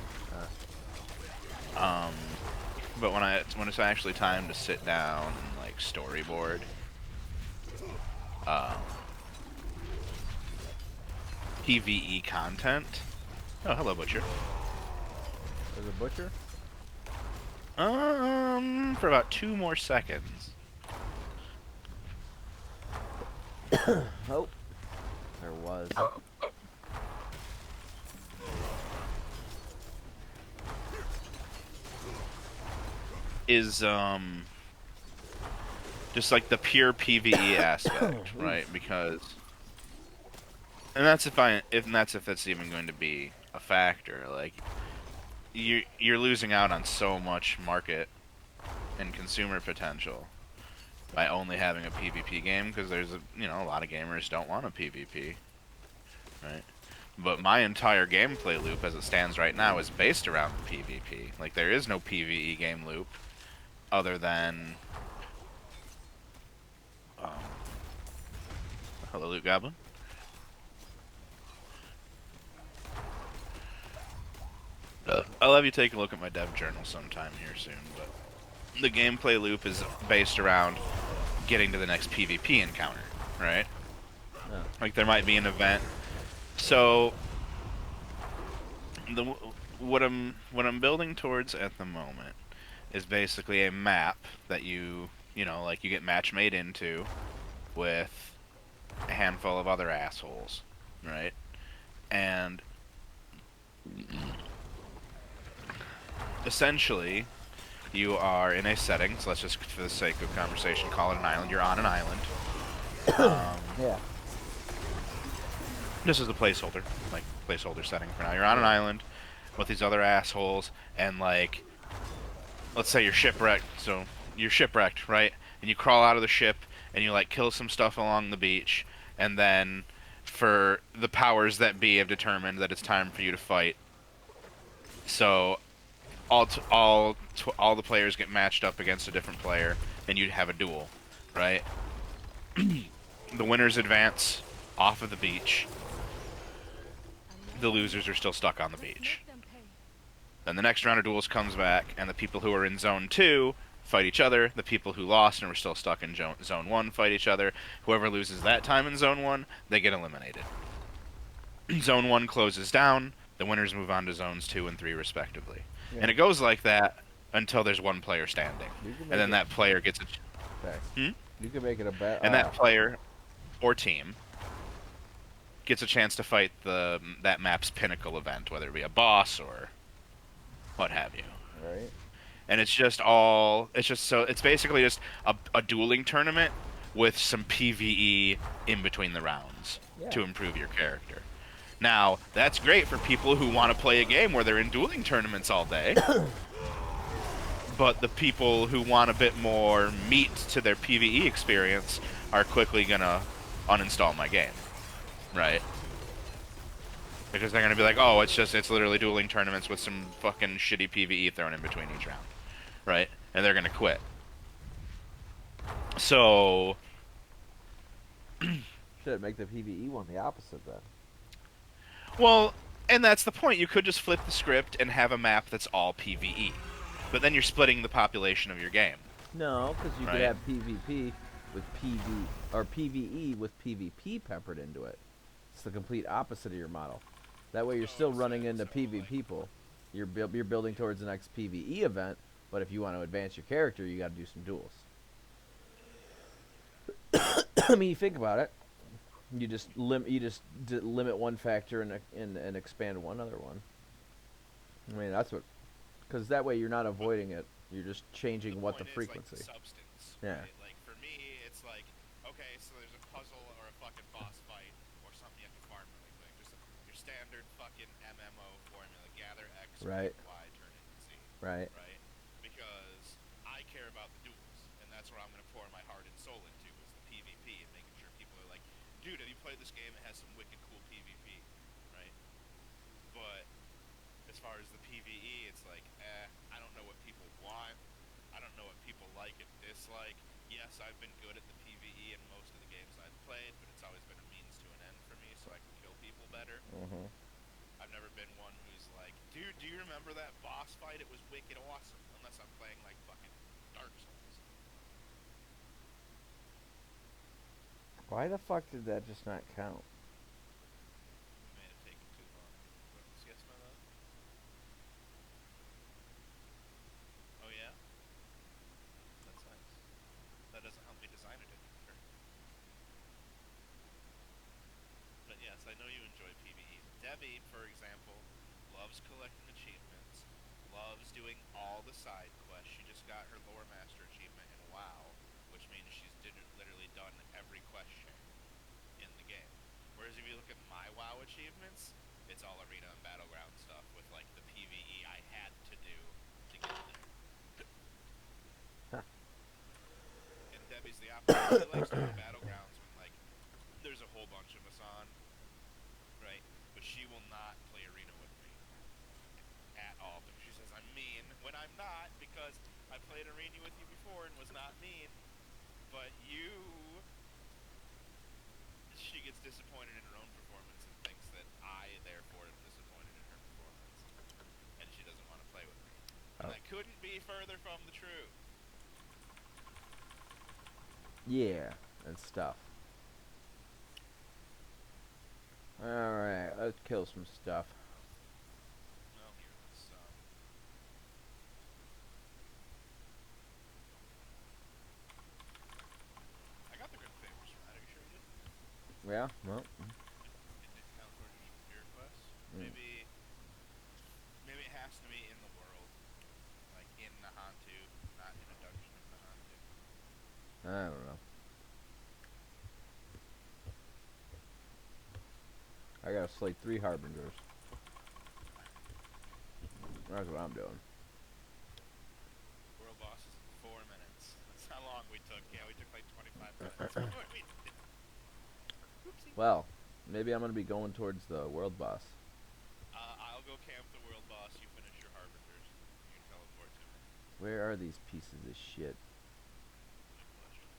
Speaker 1: But when it's actually time to sit down and like storyboard, PvE content. Oh, hello, Butcher.
Speaker 2: There's a butcher?
Speaker 1: For about 2 more seconds.
Speaker 2: Oh, there was.
Speaker 1: Is just like the pure PvE aspect, right? Because, and that's if that's even going to be a factor. Like, you're losing out on so much market and consumer potential by only having a PvP game, because there's a lot of gamers don't want a PvP, right? But my entire gameplay loop as it stands right now is based around PvP. Like, there is no PvE game loop other than hello, Loot Goblin. I'll have you take a look at my dev journal sometime here soon, but the gameplay loop is based around getting to the next PvP encounter, right?
Speaker 2: Yeah.
Speaker 1: Like, there might be an event. So what I'm building towards at the moment is basically a map that you get match made into with a handful of other assholes, right? And essentially, you are in a setting, so let's just, for the sake of conversation, call it an island. You're on an island.
Speaker 2: Yeah.
Speaker 1: This is a placeholder, like, placeholder setting for now. You're on an island with these other assholes, and, like, let's say you're shipwrecked, so you're shipwrecked, right? And you crawl out of the ship, and you, like, kill some stuff along the beach, and then, for the powers that be have determined that it's time for you to fight. So all the players get matched up against a different player, and you have a duel, right? The winners advance off of the beach, the losers are still stuck on the beach. Then the next round of duels comes back, and the people who are in Zone 2 fight each other. The people who lost and were still stuck in Zone 1 fight each other. Whoever loses that time in Zone 1, they get eliminated. Zone 1 closes down. The winners move on to Zones 2 and 3 respectively.
Speaker 2: Yeah.
Speaker 1: And it goes like that until there's one player standing.
Speaker 2: You can
Speaker 1: And
Speaker 2: make
Speaker 1: then
Speaker 2: it-
Speaker 1: that player gets a...
Speaker 2: Okay.
Speaker 1: Hmm?
Speaker 2: You can make it a bet.
Speaker 1: And that player or team gets a chance to fight that map's pinnacle event, whether it be a boss or what have you.
Speaker 2: Right.
Speaker 1: And it's basically just a dueling tournament with some PvE in between the rounds to improve your character. Now, that's great for people who want to play a game where they're in dueling tournaments all day. But the people who want a bit more meat to their PvE experience are quickly gonna uninstall my game. Right? Because they're gonna be like, oh, it's literally dueling tournaments with some fucking shitty PvE thrown in between each round. Right? And they're gonna quit. So...
Speaker 2: Should make the PvE one the opposite then.
Speaker 1: Well, and that's the point. You could just flip the script and have a map that's all PvE. But then you're splitting the population of your game.
Speaker 2: No, because you could
Speaker 1: Right.
Speaker 2: have PvP with or PvE with PvP peppered into it. It's the complete opposite of your model. That way you're still running into PvP people. You're building towards the next PvE event, but if you want to advance your character, you got to do some duels. I mean, you think about it. You just limit one factor and expand one other one. I mean, that's what, because that way you're not avoiding it. You're just changing what the frequency.
Speaker 1: Is, like, the substance,
Speaker 2: Yeah.
Speaker 1: right? Like for me, it's like, okay, so there's a puzzle or a fucking boss fight or something you have to farm really quick. Just your standard fucking MMO formula: gather X,
Speaker 2: Right.
Speaker 1: Y, turn into Z.
Speaker 2: Right.
Speaker 1: Right? Because I care about the duels, and that's where I'm going to pour my heart and soul into, is the PvP, and making sure people are like, dude, have you played this game? It has some wicked cool PvP, right? But as far as the PvE, it's like, I don't know what people want. I don't know what people like and dislike. Yes, I've been good at the PvE in most of the games I've played, but it's always been a means to an end for me, so I can kill people better.
Speaker 2: Mm-hmm.
Speaker 1: I've never been one who's like, dude, do you remember that boss fight? It was wicked awesome. Unless I'm playing like fucking Dark Souls.
Speaker 2: Why the fuck did that just not count?
Speaker 1: It may have taken too long. Yes, my love? Oh yeah? That's nice. That doesn't help me design it any better. But yes, I know you enjoy PvE. Debbie, for example, loves collecting achievements, loves doing all the side quests. She just got her Lore Master achievement in WoW, which means she's literally done every quest chain in the game. Whereas if you look at my WoW achievements, it's all arena and battleground stuff with like the PvE I had to do to get there. And Debbie's the opposite. She likes to do battlegrounds when like there's a whole bunch of us on, right? But she will not play arena with me at all. Because she says I'm mean when I'm not, because I played arena with you before and was not mean. But she gets disappointed in her own performance and thinks that I therefore am disappointed in her performance, and she doesn't want to play with me. And that couldn't be further from the truth.
Speaker 2: Yeah, and stuff. Alright, let's kill some stuff.
Speaker 1: Well, here's some. I got the good favors from that. Are you sure you did?
Speaker 2: Yeah, well.
Speaker 1: It didn't count towards your quest? Maybe it has to be in the world. Like in Nahantu, not in a dungeon in Nahantu.
Speaker 2: I don't know. I gotta slay 3 harbingers. That's what I'm doing.
Speaker 1: World boss is in 4 minutes. That's how long we took. Yeah, we took like 25 minutes. Oopsie.
Speaker 2: Well, maybe I'm gonna be going towards the world boss.
Speaker 1: I'll go camp the world boss. You finish your harbingers. You can teleport to me.
Speaker 2: Where are these pieces of shit?
Speaker 1: Good question.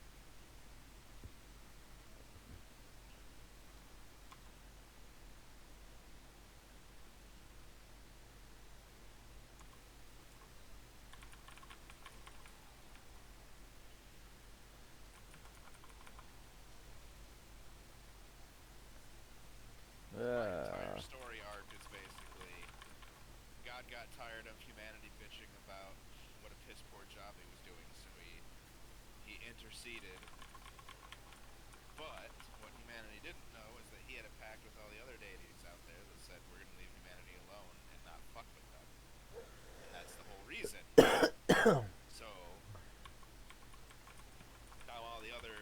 Speaker 1: proceeded. But what humanity didn't know is that he had a pact with all the other deities out there that said we're going to leave humanity alone and not fuck with them. And that's the whole reason. So now all the other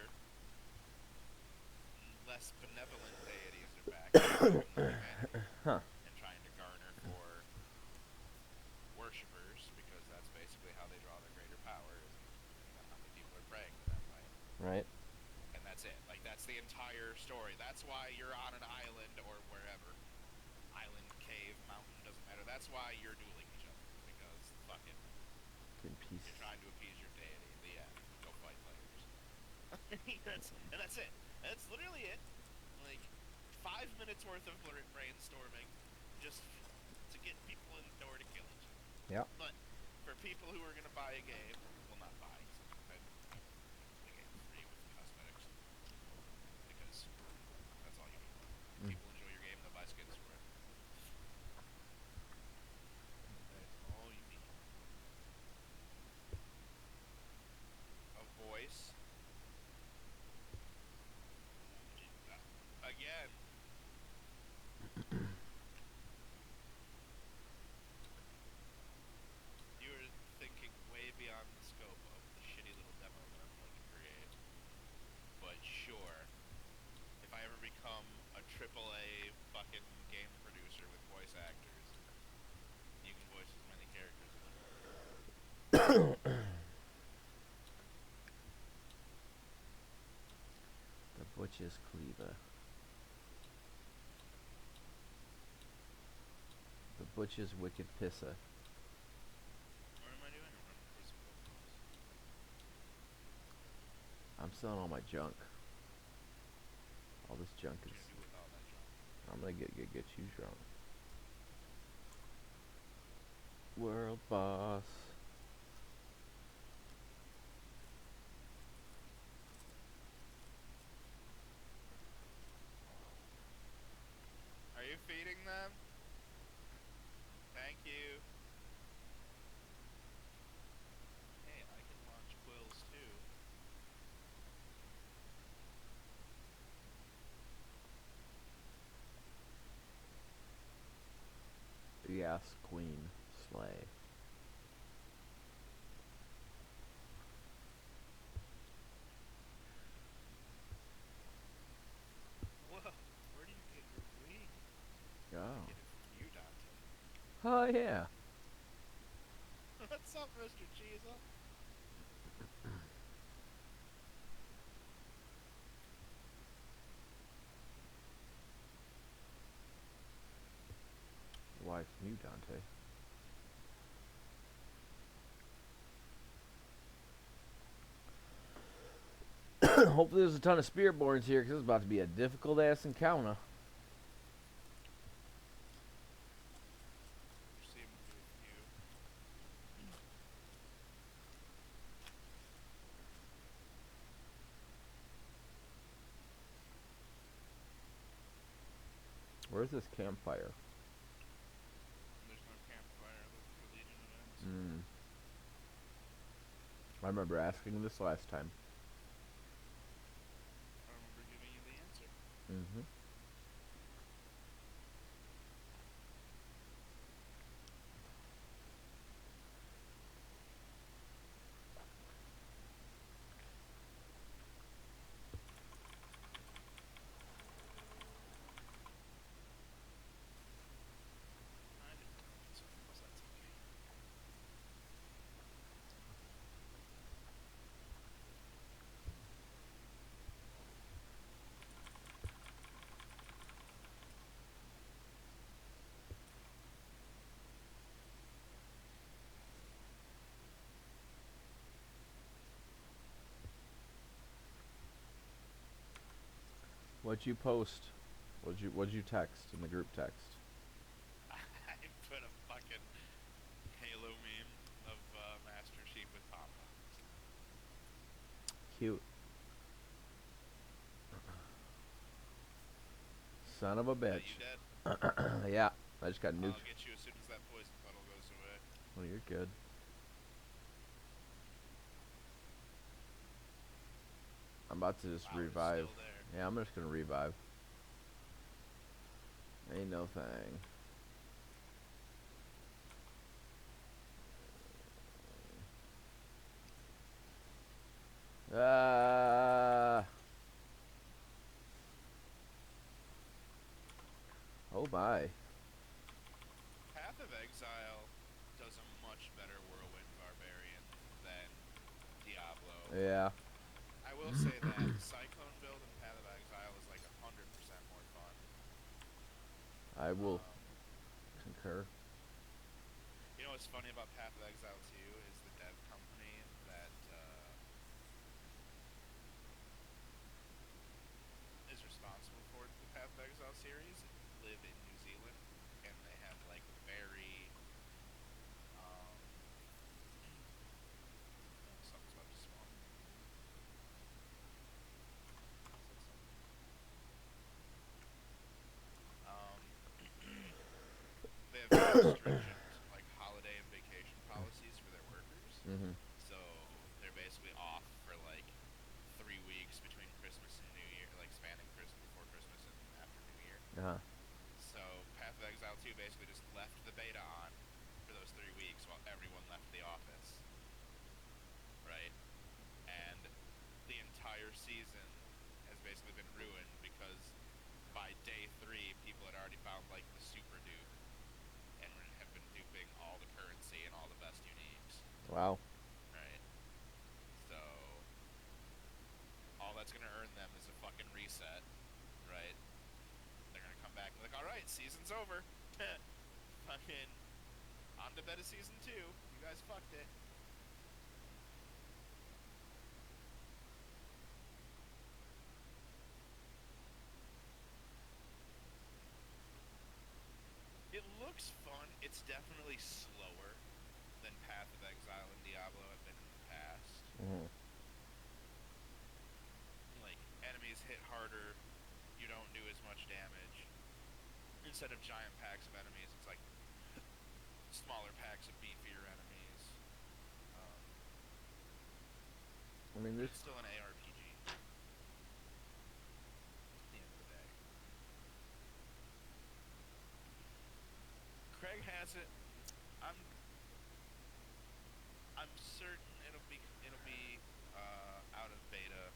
Speaker 1: less benevolent deities are back fucking with humanity
Speaker 2: Huh.
Speaker 1: and trying to garner for worshippers, because that's basically how they draw their greater power, is how many people are praying to them, right?
Speaker 2: Right.
Speaker 1: And that's it. Like, that's the entire story. That's why you're on an island or wherever. Island, cave, mountain, doesn't matter. That's why you're dueling each other, because fucking
Speaker 2: Good piece.
Speaker 1: you're trying to appease your deity. The end. Go fight players. that's it. That's literally it. Like, 5 minutes worth of brainstorming just to get people in the door to kill each other.
Speaker 2: Yep.
Speaker 1: But for people who are going to buy a game, well, not buy, I the game free with cosmetics, because that's all you need. People enjoy your game, they'll buy skins for it. That's all you need. A voice. Again. You were thinking way beyond the scope of the shitty little demo that I'm going to create. But sure, if I ever become a AAA fucking game producer with voice actors, you can voice as many characters as you want.
Speaker 2: The Butch's Cleaver. The Butch's Wicked Pisser.
Speaker 1: What am I doing? I'm running for some Pokeballs.
Speaker 2: I'm selling all my junk. All this junk
Speaker 1: What
Speaker 2: is.
Speaker 1: you gonna do with all that junk?
Speaker 2: I'm gonna get you drunk. World boss.
Speaker 1: Are you feeding them? Thank you. Hey, I can launch quills too.
Speaker 2: Yes, Queen. Slay.
Speaker 1: Whoa, where do you get your wing?
Speaker 2: Oh.
Speaker 1: Get it from you, Dante.
Speaker 2: Oh yeah.
Speaker 1: What's up, Mr. Cheezel?
Speaker 2: Why from you, Dante? Hopefully there's a ton of Spiritborns here, because it's about to be a difficult ass encounter.
Speaker 1: There seem to be a few.
Speaker 2: Where's this campfire?
Speaker 1: There's no campfire for Legion events.
Speaker 2: I remember asking this last time.
Speaker 1: I remember giving you the answer.
Speaker 2: Mm-hmm.
Speaker 1: I didn't know it's almost that's okay.
Speaker 2: What'd you post? What'd you text in the group text?
Speaker 1: I put a fucking Halo meme of Master Chief with pom-poms.
Speaker 2: Cute. Son of a
Speaker 1: You
Speaker 2: bitch.
Speaker 1: dead?
Speaker 2: Yeah, I just got
Speaker 1: I'll
Speaker 2: nuked.
Speaker 1: get you as soon as that poison puddle goes away.
Speaker 2: Oh, you're good. I'm about to just
Speaker 1: Wow, it's
Speaker 2: revive.
Speaker 1: still there.
Speaker 2: Yeah, I'm just gonna revive. Ain't no thing. Ah. Oh my.
Speaker 1: Path of Exile does a much better Whirlwind Barbarian than Diablo.
Speaker 2: Yeah.
Speaker 1: I will say that Cyclone build in Path of Exile is like 100% more fun.
Speaker 2: I will
Speaker 1: Um,
Speaker 2: concur.
Speaker 1: you know what's funny about Path of Exile 2 is the dev company that is responsible for the Path of Exile series live in New Zealand, and they have like very something's about to spawn. Said something. Um, they have very stringent like holiday and vacation policies for their workers.
Speaker 2: Mhm.
Speaker 1: So they're basically off for like 3 weeks between Christmas and New Year, like spanning Christmas before Christmas and after New Year.
Speaker 2: Uh-huh.
Speaker 1: So Path of Exile 2 basically just left the beta on for those 3 weeks while everyone left the office, right? And the entire season has basically been ruined because by day 3, people had already found like the super dupe and have been duping all the currency and all the best uniques,
Speaker 2: Wow.
Speaker 1: right? So all that's gonna earn them is a fucking reset, right? They're gonna come back and be like, all right, season's over. Fucking on to bed of season 2. You guys fucked it. It looks fun. It's definitely slower than Path of Exile and Diablo have been in the past.
Speaker 2: Mhm.
Speaker 1: Like, enemies hit harder. You don't do as much damage. Instead of giant packs of enemies, it's like smaller packs of beefier enemies. Um,
Speaker 2: I mean,
Speaker 1: but
Speaker 2: this.
Speaker 1: it's still an ARPG at the end of the day. Craig has it. I'm I'm certain it'll be out of beta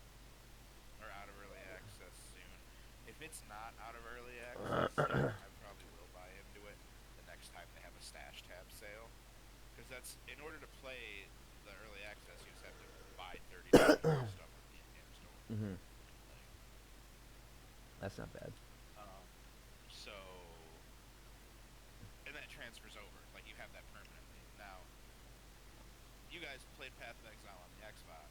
Speaker 1: or out of early access soon. If it's not out of early access soon, I probably will buy into it the next time they have a stash tab sale. Because that's in order to play the early access, you just have to buy $30 worth of stuff at the in-game store.
Speaker 2: Mhm.
Speaker 1: Like,
Speaker 2: That's not bad.
Speaker 1: um, so, and that transfers over. Like you have that permanently. Now, you guys played Path of Exile on the Xbox,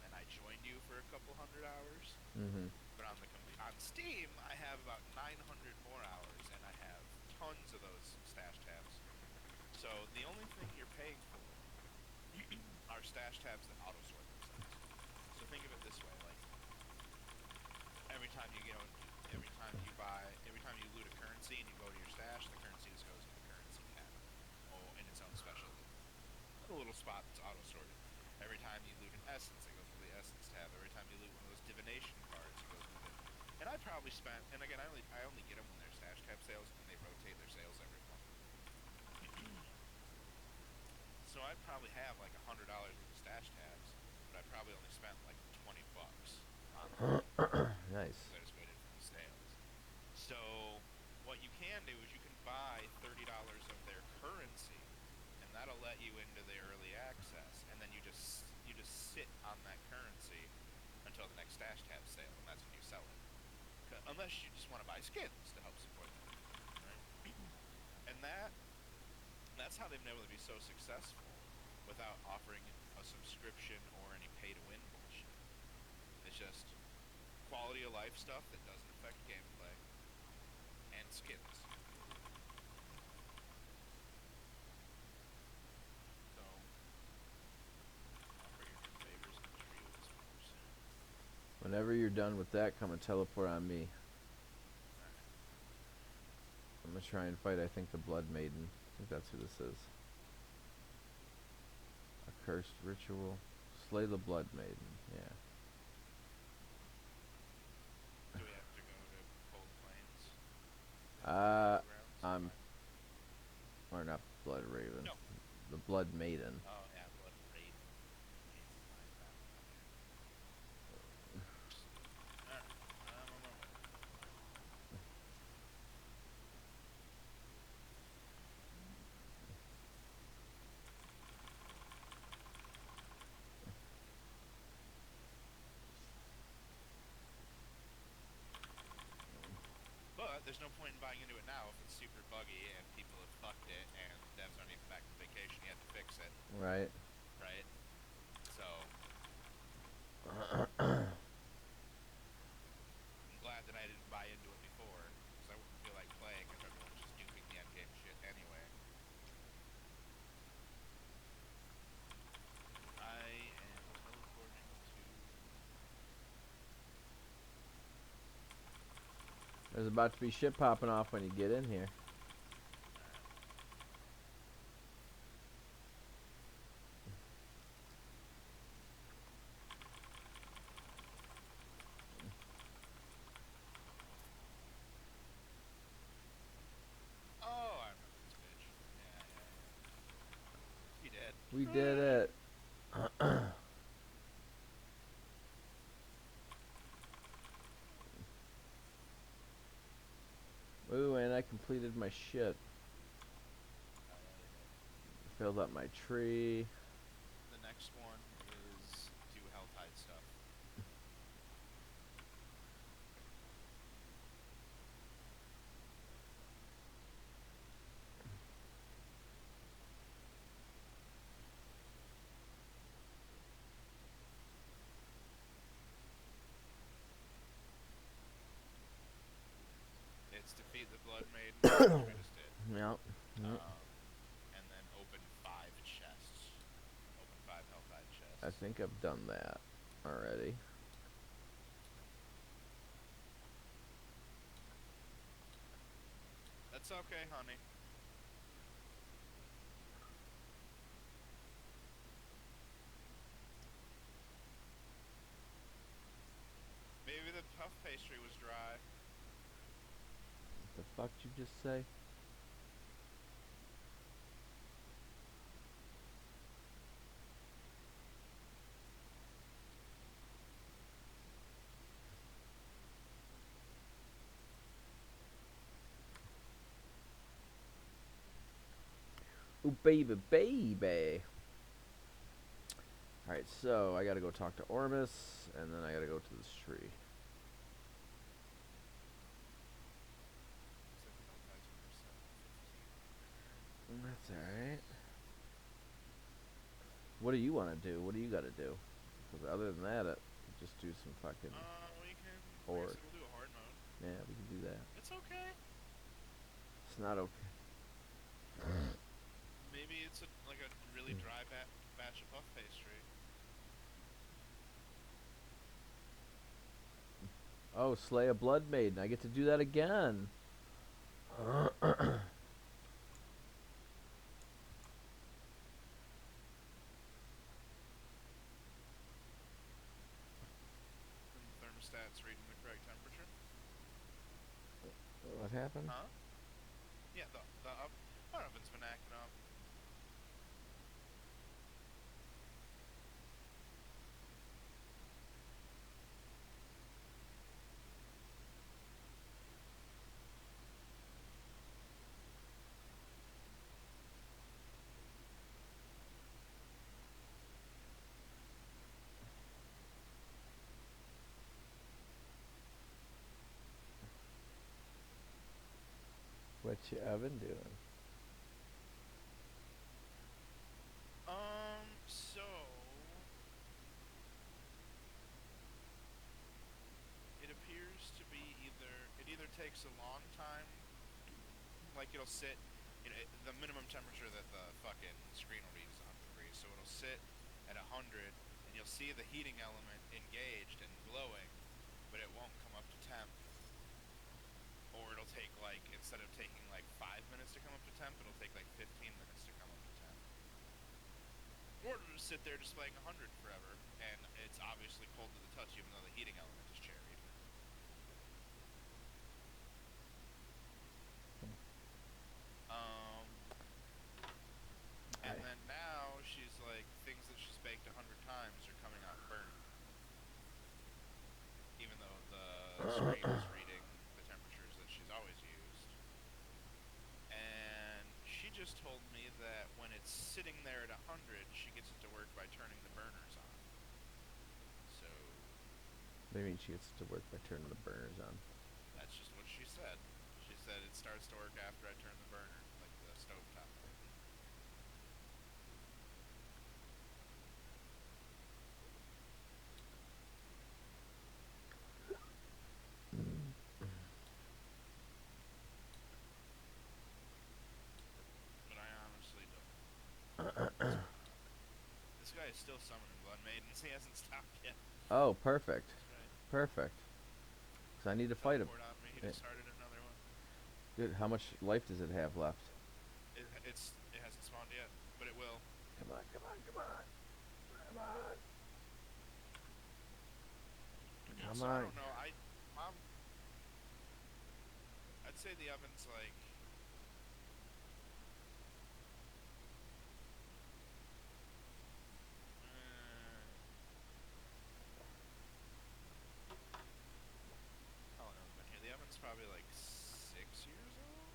Speaker 1: and I joined you for a couple hundred hours.
Speaker 2: Mhm.
Speaker 1: But on Steam, I have about 900 more hours, and I have tons of those stash tabs. So the only thing you're paying for are stash tabs that auto sort themselves. So think of it this way: like every time you go, every time you loot a currency and you go to your stash, the currency just goes in the currency tab, in its own special little spot that's auto sorted. Every time you loot an essence, it goes to the essence tab. Every time you loot one of those divination cards, it goes to the. And I probably spent, and again, I only get them when they're stash tab sales, and they rotate their sales every month. So I probably have like $100 worth of stash tabs, but I probably only spent like $20 on them
Speaker 2: Nice.
Speaker 1: because I just waited for the sales. So what you can do is you can buy $30 of their currency, and that'll let you into the early access, and then you just sit on that currency until the next stash tab sale, and that's when you sell it. Unless you just want to buy skins to help support them, right? And that's how they've been able to be so successful without offering a subscription or any pay-to-win bullshit. It's just quality of life stuff that doesn't affect gameplay and skins. So, offer your new favors and trios for soon.
Speaker 2: Whenever you're done with that, come and teleport on me.
Speaker 1: Alright.
Speaker 2: I'm gonna try and fight. I think the Blood Maiden. I think that's who this is. A cursed ritual. Slay the Blood Maiden. Yeah. Uh,
Speaker 1: rounds?
Speaker 2: I'm, or not Blood Raven,
Speaker 1: No.
Speaker 2: the Blood Maiden.
Speaker 1: Oh yeah, Blood Raven. My bad. Okay. Alright. I'm on my way. But there's no point in buying into it now if it's super buggy and people have fucked it and devs aren't even back from vacation yet to fix it,
Speaker 2: Right.
Speaker 1: right? So I'm glad that I didn't buy into it before, because I wouldn't feel like playing if everyone's just duping the endgame shit anyway. I am teleporting to...
Speaker 2: There's about to be shit popping off when you get in here.
Speaker 1: Alright. Oh, I remember this bitch. Yeah. He did.
Speaker 2: We did it. Ooh, and I completed my shit.
Speaker 1: Oh, yeah, you did.
Speaker 2: Filled up my tree.
Speaker 1: The next one is do Helltide stuff. It's defeat the Blood Maiden, which we just did.
Speaker 2: Yep.
Speaker 1: And then open 5 chests. Open 5 Helltide
Speaker 2: I
Speaker 1: chests.
Speaker 2: think I've done that already.
Speaker 1: That's okay, honey. Maybe the puff pastry was dry.
Speaker 2: What the fuck did you just say? Ooh, baby, baby. Alright, so I gotta go talk to Ormus, and then I gotta go to this tree.
Speaker 1: Looks like the Helltide's were 7:15.
Speaker 2: That's alright. What do you want to do? What do you gotta do? Because other than that, just do some fucking
Speaker 1: We can...
Speaker 2: horde.
Speaker 1: I guess we'll do a hard mode.
Speaker 2: Yeah, we can do that.
Speaker 1: It's okay.
Speaker 2: It's not okay.
Speaker 1: Maybe it's like a really dry batch of puff pastry.
Speaker 2: Oh, slay a blood maiden. I get to do that again.
Speaker 1: And the thermostat's reading the correct temperature.
Speaker 2: What happened?
Speaker 1: Huh? Yeah, our oven's been acting up.
Speaker 2: What's your oven doing?
Speaker 1: So it appears to be it either takes a long time, like it'll sit, the minimum temperature that the fucking screen will read is 100 degrees, so it'll sit at 100, and you'll see the heating element engaged and glowing, but it won't come up to temp. Or it'll take instead of taking 5 minutes to come up to temp, it'll take 15 minutes to come up to temp. Or it'll just sit there displaying 100 forever, and it's obviously cold to the touch even though the heating element is cherried. screen was reading the temperatures that she's always used. And she just told me that when it's sitting there at 100, she gets it to work by turning the burners on. So
Speaker 2: Maybe she gets to work by turning the burners on.
Speaker 1: that's just what she said. She said it starts to work after I turn the burner, like the stovetop burner. But I honestly don't. This guy is still summoning blood maidens. He hasn't stopped yet.
Speaker 2: Oh, perfect.
Speaker 1: That's right.
Speaker 2: Perfect. So I need to fight him.
Speaker 1: Teleport on me. He just started another one.
Speaker 2: Dude, how much life does it have left?
Speaker 1: It hasn't spawned yet, but it will.
Speaker 2: Come on, come on, come on. Come on. Come
Speaker 1: So
Speaker 2: on.
Speaker 1: I don't know. I'd say the oven's like. How long have I been here? The oven's probably like 6 years old.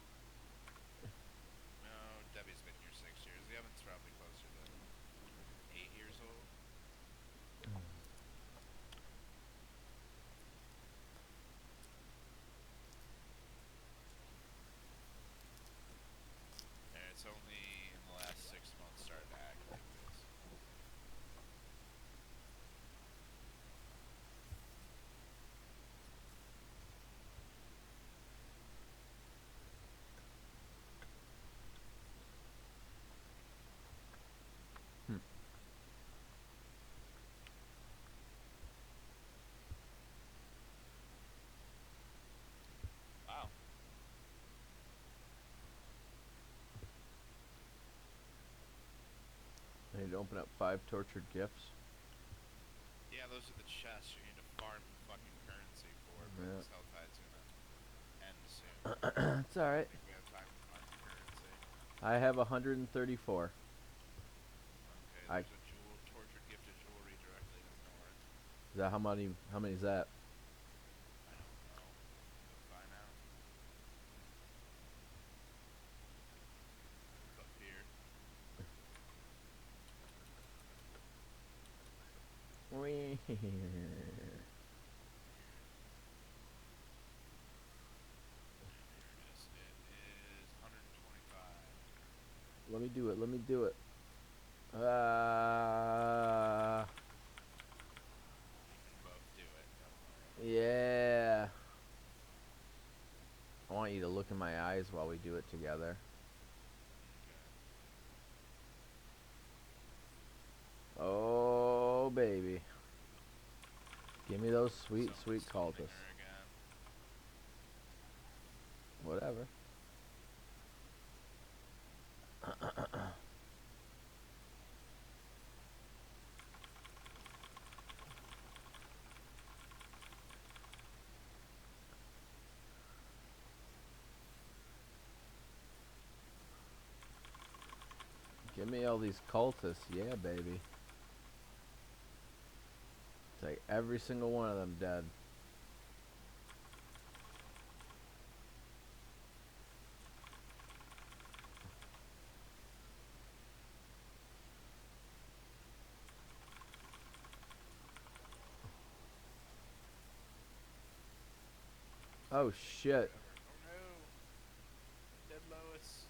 Speaker 1: No, Debbie's been here 6 years. The oven's probably closer to 8 years old. And it's only in the last 6 months started to act like this. Wow.
Speaker 2: I need to open up 5 tortured gifts.
Speaker 1: Yeah, those are the chests you need to farm fucking currency for, but
Speaker 2: Yeah.
Speaker 1: this health tide's gonna end soon.
Speaker 2: It's alright.
Speaker 1: I think we have time to farm the currency.
Speaker 2: I have 134.
Speaker 1: Okay,
Speaker 2: I-
Speaker 1: there's a tortured gift of jewelry directly to the north.
Speaker 2: Is that how many? How many is that?
Speaker 1: I don't know. We'll find out. Up here. It is 125.
Speaker 2: Let me do it. Let me do it.
Speaker 1: You can both do it. Don't worry.
Speaker 2: Yeah. I want you to look in my eyes while we do it together.
Speaker 1: Okay.
Speaker 2: Oh, baby. Give me those sweet, sweet
Speaker 1: Summoning
Speaker 2: cultists.
Speaker 1: her again.
Speaker 2: Whatever. Give me all these cultists. Yeah, baby. Take every single one of them dead. Oh, shit.
Speaker 1: Oh no! Dead Lois.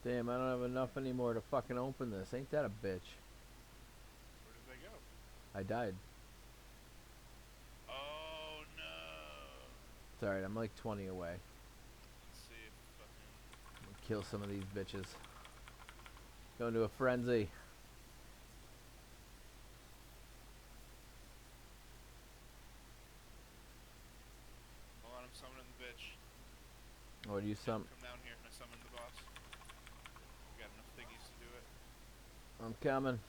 Speaker 2: Damn, I don't have enough anymore to fucking open this. Ain't that a bitch?
Speaker 1: Where did they go?
Speaker 2: I died.
Speaker 1: Oh no!
Speaker 2: It's alright, I'm like 20 away.
Speaker 1: Let's see if fucking.
Speaker 2: Kill some of these bitches. Go into a frenzy. Or do you
Speaker 1: Come
Speaker 2: some?
Speaker 1: down here and I summon the boss. We got enough thingies to do it.
Speaker 2: I'm coming.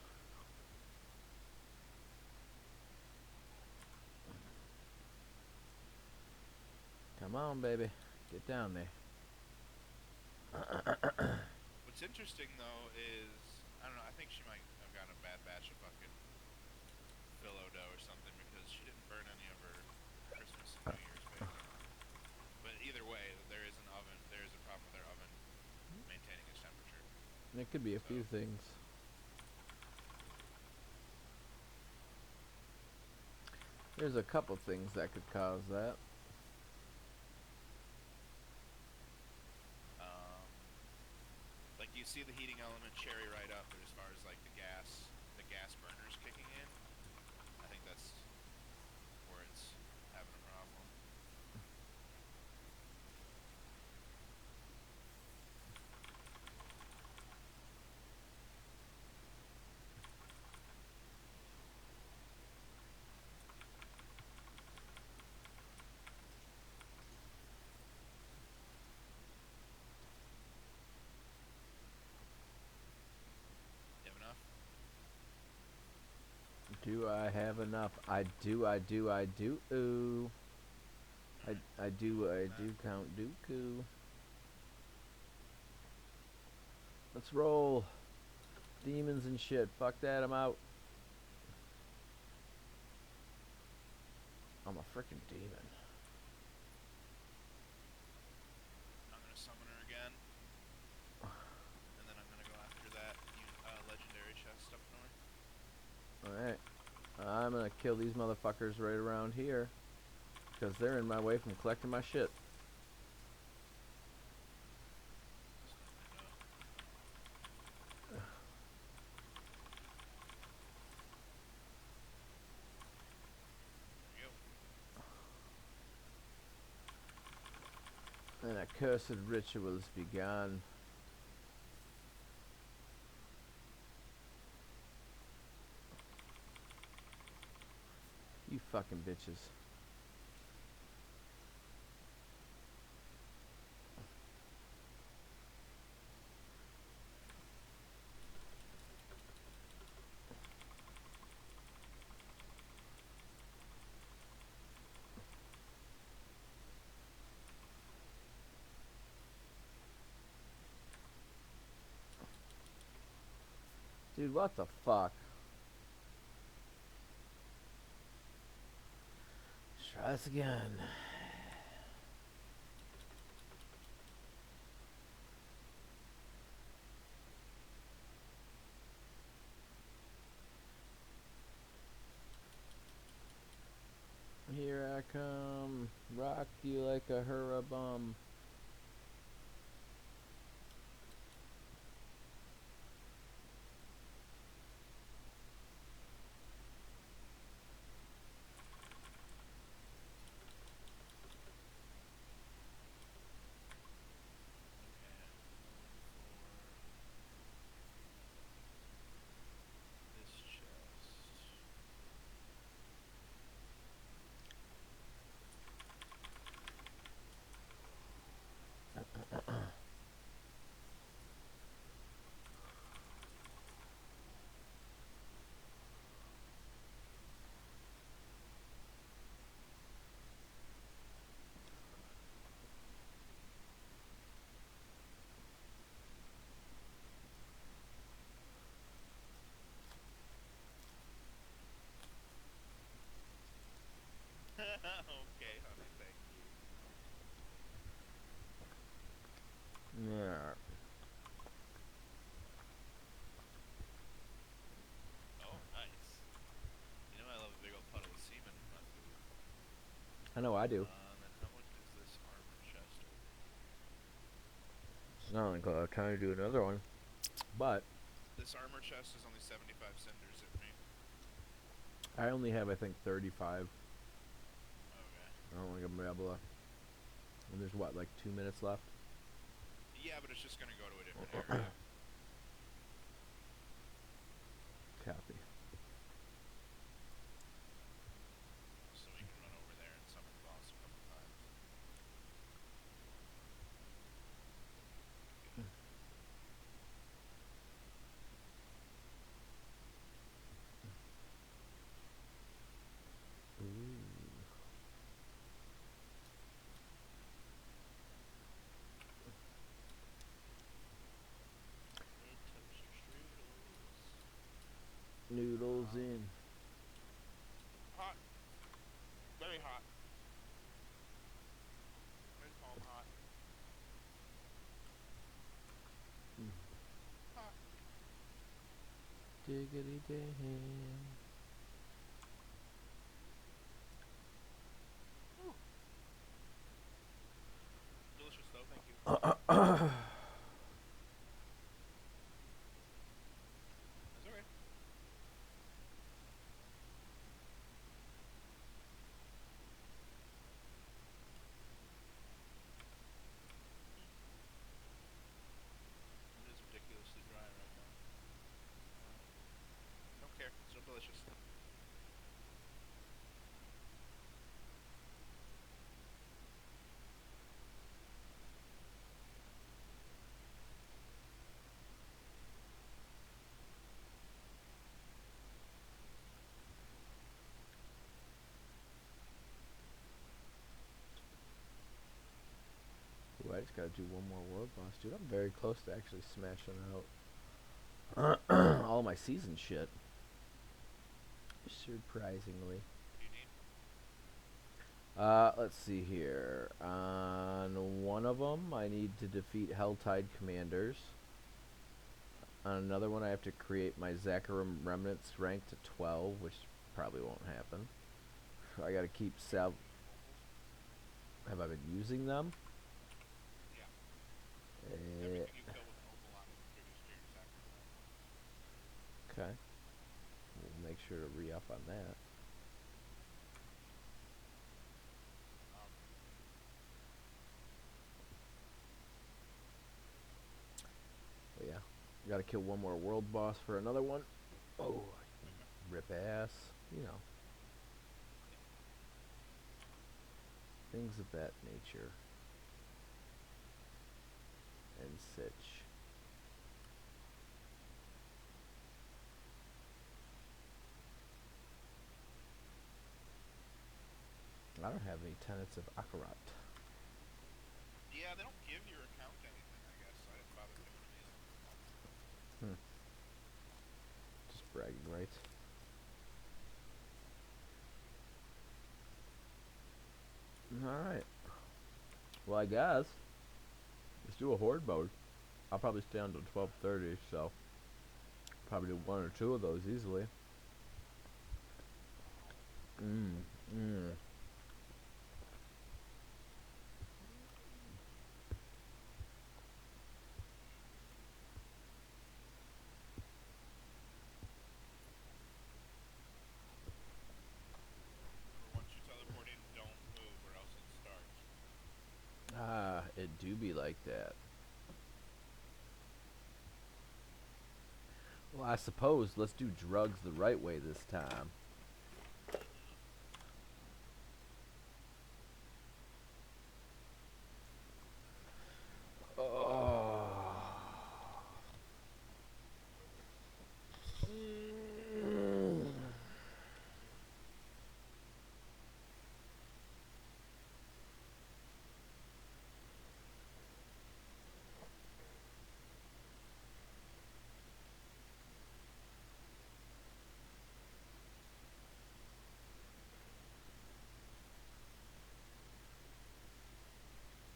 Speaker 2: Come on, baby. Get down there.
Speaker 1: What's interesting though is I don't know. I think she might have gotten a bad batch of fucking phyllo dough or something because she didn't burn any of her Christmas and New Year's bacon. But either way, there is an oven. There is a problem with our oven maintaining its temperature.
Speaker 2: It could be a few things. There's a couple things that could cause that.
Speaker 1: Like you see the heating element cherry right up, but as far as like the gas burners kicking in, I think that's where it's having a problem. You have enough?
Speaker 2: Do I have enough? I do. Ooh. I do Count Dooku. Let's roll. Demons and shit. Fuck that, I'm out. I'm a freaking demon.
Speaker 1: I'm gonna summon her again, and then I'm gonna go after that legendary chest up north.
Speaker 2: Alright. I'm gonna kill these motherfuckers right around here. Because they're in my way from collecting my shit. And accursed rituals begun. You fucking bitches. Dude, what the fuck? Let's try this again. Here I come, rock you like a hurrah-bum.
Speaker 1: This chest. Okay, honey, thank you.
Speaker 2: Yeah.
Speaker 1: Oh, nice. You know I love a big old puddle of semen in my food.
Speaker 2: I know I do.
Speaker 1: And then how much is this armor chest over here?
Speaker 2: It's not like I'm trying to do another one. But
Speaker 1: This armor chest is only 75 cinders at me.
Speaker 2: I only have, I think, 35.
Speaker 1: Okay.
Speaker 2: I don't think I'm gonna be able to. And there's what, like 2 minutes left?
Speaker 1: Yeah, but it's just gonna go to a different area.
Speaker 2: Copy.
Speaker 1: So we can run over there and summon the boss a couple times.
Speaker 2: Noodles in.
Speaker 1: Hot. Very hot. Very calm hot. Hot.
Speaker 2: Diggity damn.
Speaker 1: Delicious though, thank you. That's okay. It is ridiculously dry right now. Don't care. Still delicious.
Speaker 2: Ooh, I just gotta do one more world boss, dude. I'm very close to actually smashing out all my season shit. Surprisingly.
Speaker 1: Do you need?
Speaker 2: Let's see here. On one of them, I need to defeat Helltide Commanders. On another one, I have to create my Zakarum Remnants ranked to 12, which probably won't happen. I gotta keep Have I been using them?
Speaker 1: Yeah.
Speaker 2: Uh,
Speaker 1: Everything you kill with an opal on it contributes to your sacrifice.
Speaker 2: okay. We'll make sure to re-up on that. But yeah. Gotta kill one more world boss for another one. Oh, rip ass. You know. Things of that nature. And such. I don't have any tenets of Akarat.
Speaker 1: Yeah, they don't give your account anything, I guess. I didn't bother doing them either.
Speaker 2: Just bragging rights. Alright. Well, I guess. Let's do a horde mode. I'll probably stay until 12:30, so probably do one or two of those easily. Mmm. Mmm.
Speaker 1: Remember, once you teleport in, don't move or else it starts.
Speaker 2: Ah, it do be like that. Well, I suppose let's do drugs the right way this time.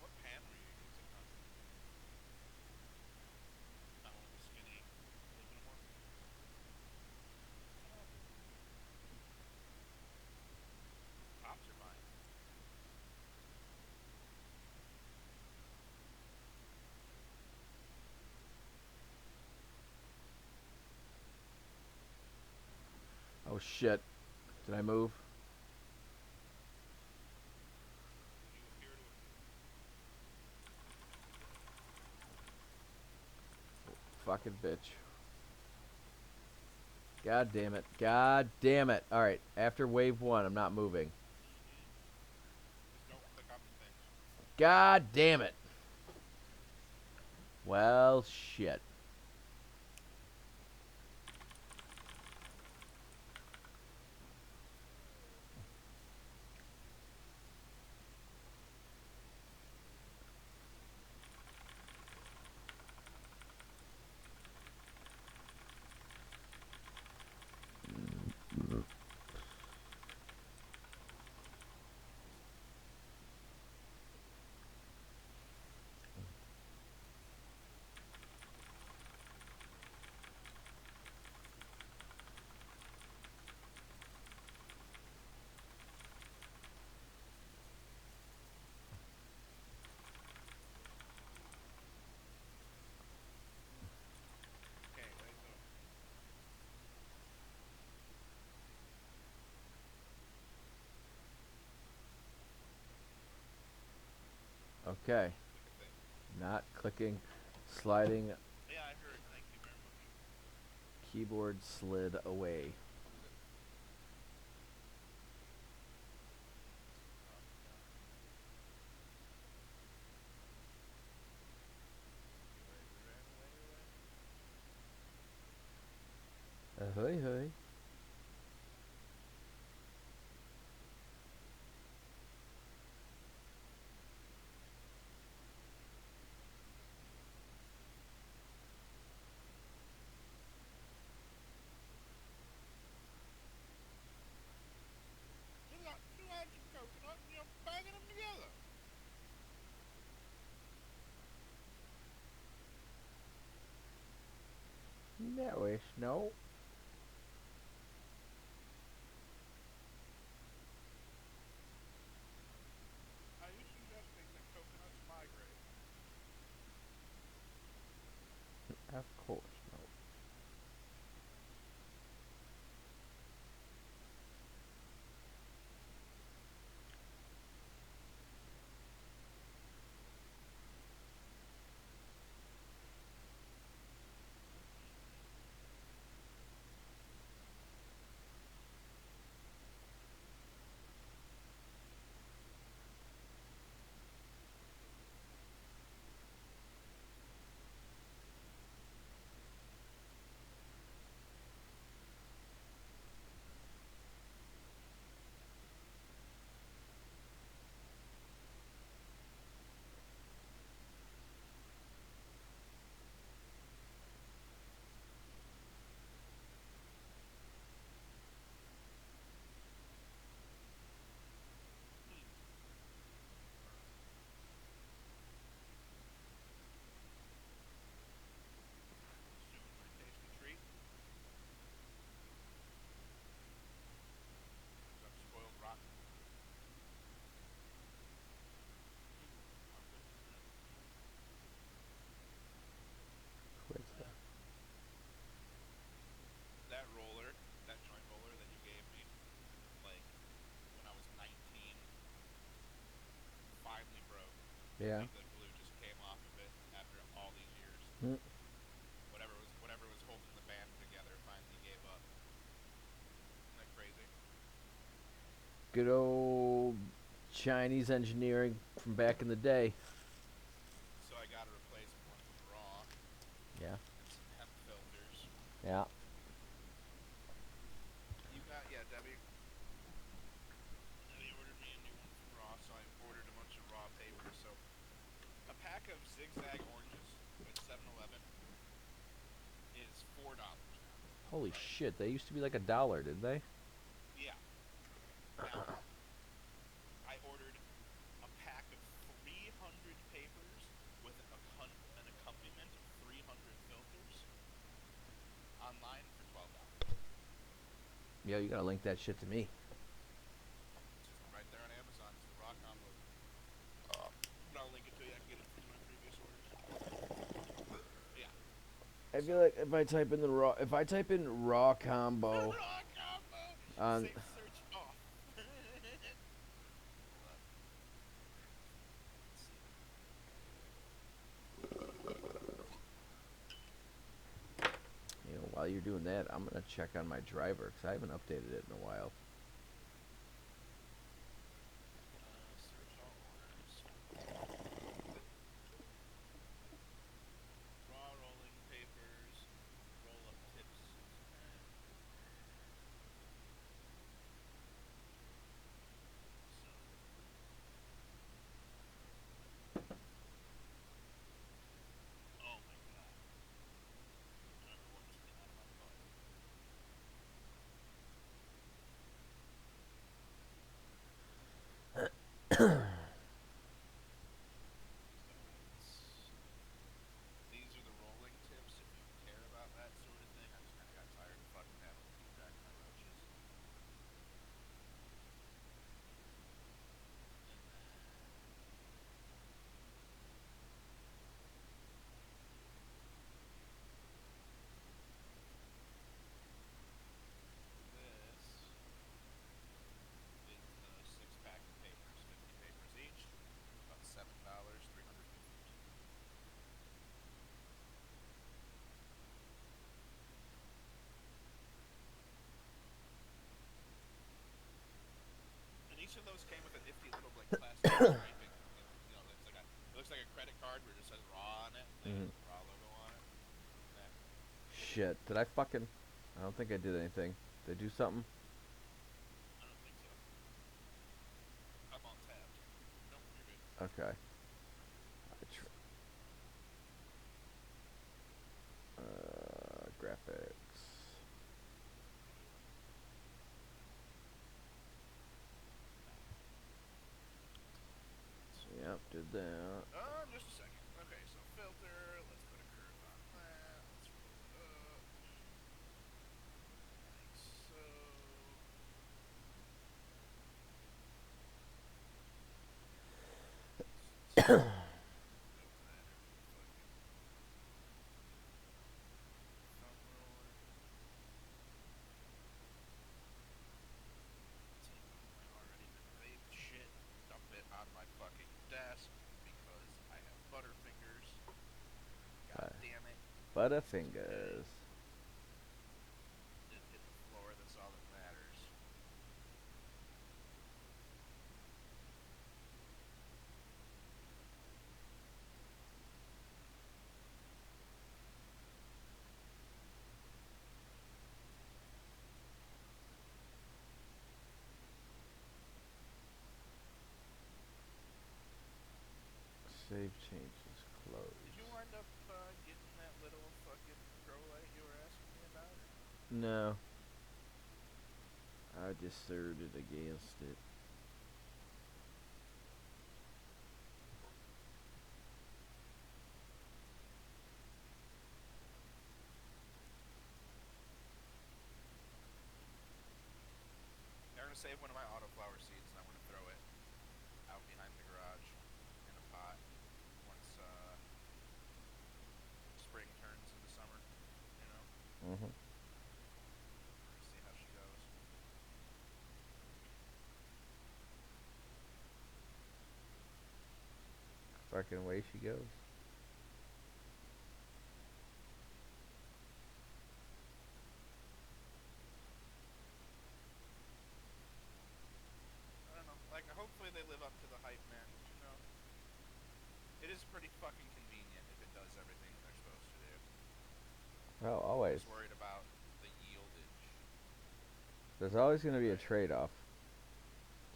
Speaker 1: What pan were you using, huh? Not one of the skinny aluminum ones? Oh. Tops are fine.
Speaker 2: Oh shit. Did I move?
Speaker 1: You appear to have moved.
Speaker 2: Fucking bitch. God damn it. God damn it. Alright, after wave one, I'm not moving.
Speaker 1: Just don't click on the things.
Speaker 2: God damn it. Well, shit. Okay.
Speaker 1: Quick thing.
Speaker 2: Not clicking, sliding.
Speaker 1: Yeah, I heard. Thank you very much.
Speaker 2: Keyboard slid away. Ahoy, hoy.
Speaker 1: You had your coconut and you're banging them together.
Speaker 2: No, ish, no.
Speaker 1: Are you suggesting that coconuts migrate?
Speaker 2: Of course, no.
Speaker 1: Consuming my tasty treat. Because I'm spoiled rotten. How good is that?
Speaker 2: Quit that.
Speaker 1: That roller, that joint roller that you gave me, like, when I was 19, finally broke.
Speaker 2: Yeah.
Speaker 1: Like, the glue just came off of it after all these years.
Speaker 2: Mm.
Speaker 1: Whatever was holding the band together finally gave up. Isn't that crazy?
Speaker 2: Good old Chinese engineering from back in the day.
Speaker 1: So I got a replacement one from Raw
Speaker 2: Yeah.
Speaker 1: and some hemp filters.
Speaker 2: Yeah.
Speaker 1: Yeah, Debbie. Debbie ordered me a new one from Raw, so I ordered a bunch of Raw papers. So a pack of zigzag oranges at 7-Eleven is $4 now.
Speaker 2: Holy
Speaker 1: Right?
Speaker 2: shit, they used to be like $1, did they?
Speaker 1: Yeah. Now I ordered a pack of 300 papers with an accompaniment of 300 filters online for $12.
Speaker 2: Yeah, you gotta link that shit to me.
Speaker 1: It's right there on Amazon. It's the raw combos. But I'll link it to you. I can get it from my previous orders. Yeah.
Speaker 2: I
Speaker 1: So
Speaker 2: feel like if I type in raw combo
Speaker 1: raw combo.
Speaker 2: on
Speaker 1: Save search off. Hold on. Let's see.
Speaker 2: while you're doing that, I'm gonna check on my driver because I haven't updated it in a while.
Speaker 1: Search all orders. Raw rolling papers. Roll up tips. And so. Oh my god. I don't know what just came out of my butt. So these are the rolling tips if you care about that sort of thing. I just kind of got tired of fucking having to keep track of my roaches. And then this is the 6-pack of papers, 50 papers scraping. You know, it's like it looks like a credit card where it just says raw on it. And they got the raw logo on it. Nah,
Speaker 2: Shit. Did I fucking... I don't think I did anything. Did I do something?
Speaker 1: I don't think so. I'm all tabbed. Nope, you're good.
Speaker 2: Okay. Graphics. Yep, did that.
Speaker 1: Just a second. Okay, so filter. Let's put a curve on that. Let's roll it up. Like so. Throw that in the fucking thumb roller. Take all my already been vaped shit, dump it on my fucking desk because I have butterfingers. God damn it.
Speaker 2: Butterfingers.
Speaker 1: Didn't hit the floor, that's all that matters.
Speaker 2: Save changes closed.
Speaker 1: Did you wind up getting that little fucking grow light you were asking me about? Or?
Speaker 2: No. I deserted against it.
Speaker 1: I'm gonna save one of my autoflower seeds and I'm gonna throw it out behind the garage in a pot once spring turns into summer, you know?
Speaker 2: Mm-hmm.
Speaker 1: See how she goes.
Speaker 2: Fucking away she goes.
Speaker 1: I don't know. Like, hopefully they live up to the hype, man. You know, it is pretty fucking convenient if it does everything they're supposed to do.
Speaker 2: Oh,
Speaker 1: I'm
Speaker 2: always.
Speaker 1: just worried about the yieldage.
Speaker 2: There's always going to be a
Speaker 1: Right.
Speaker 2: trade-off.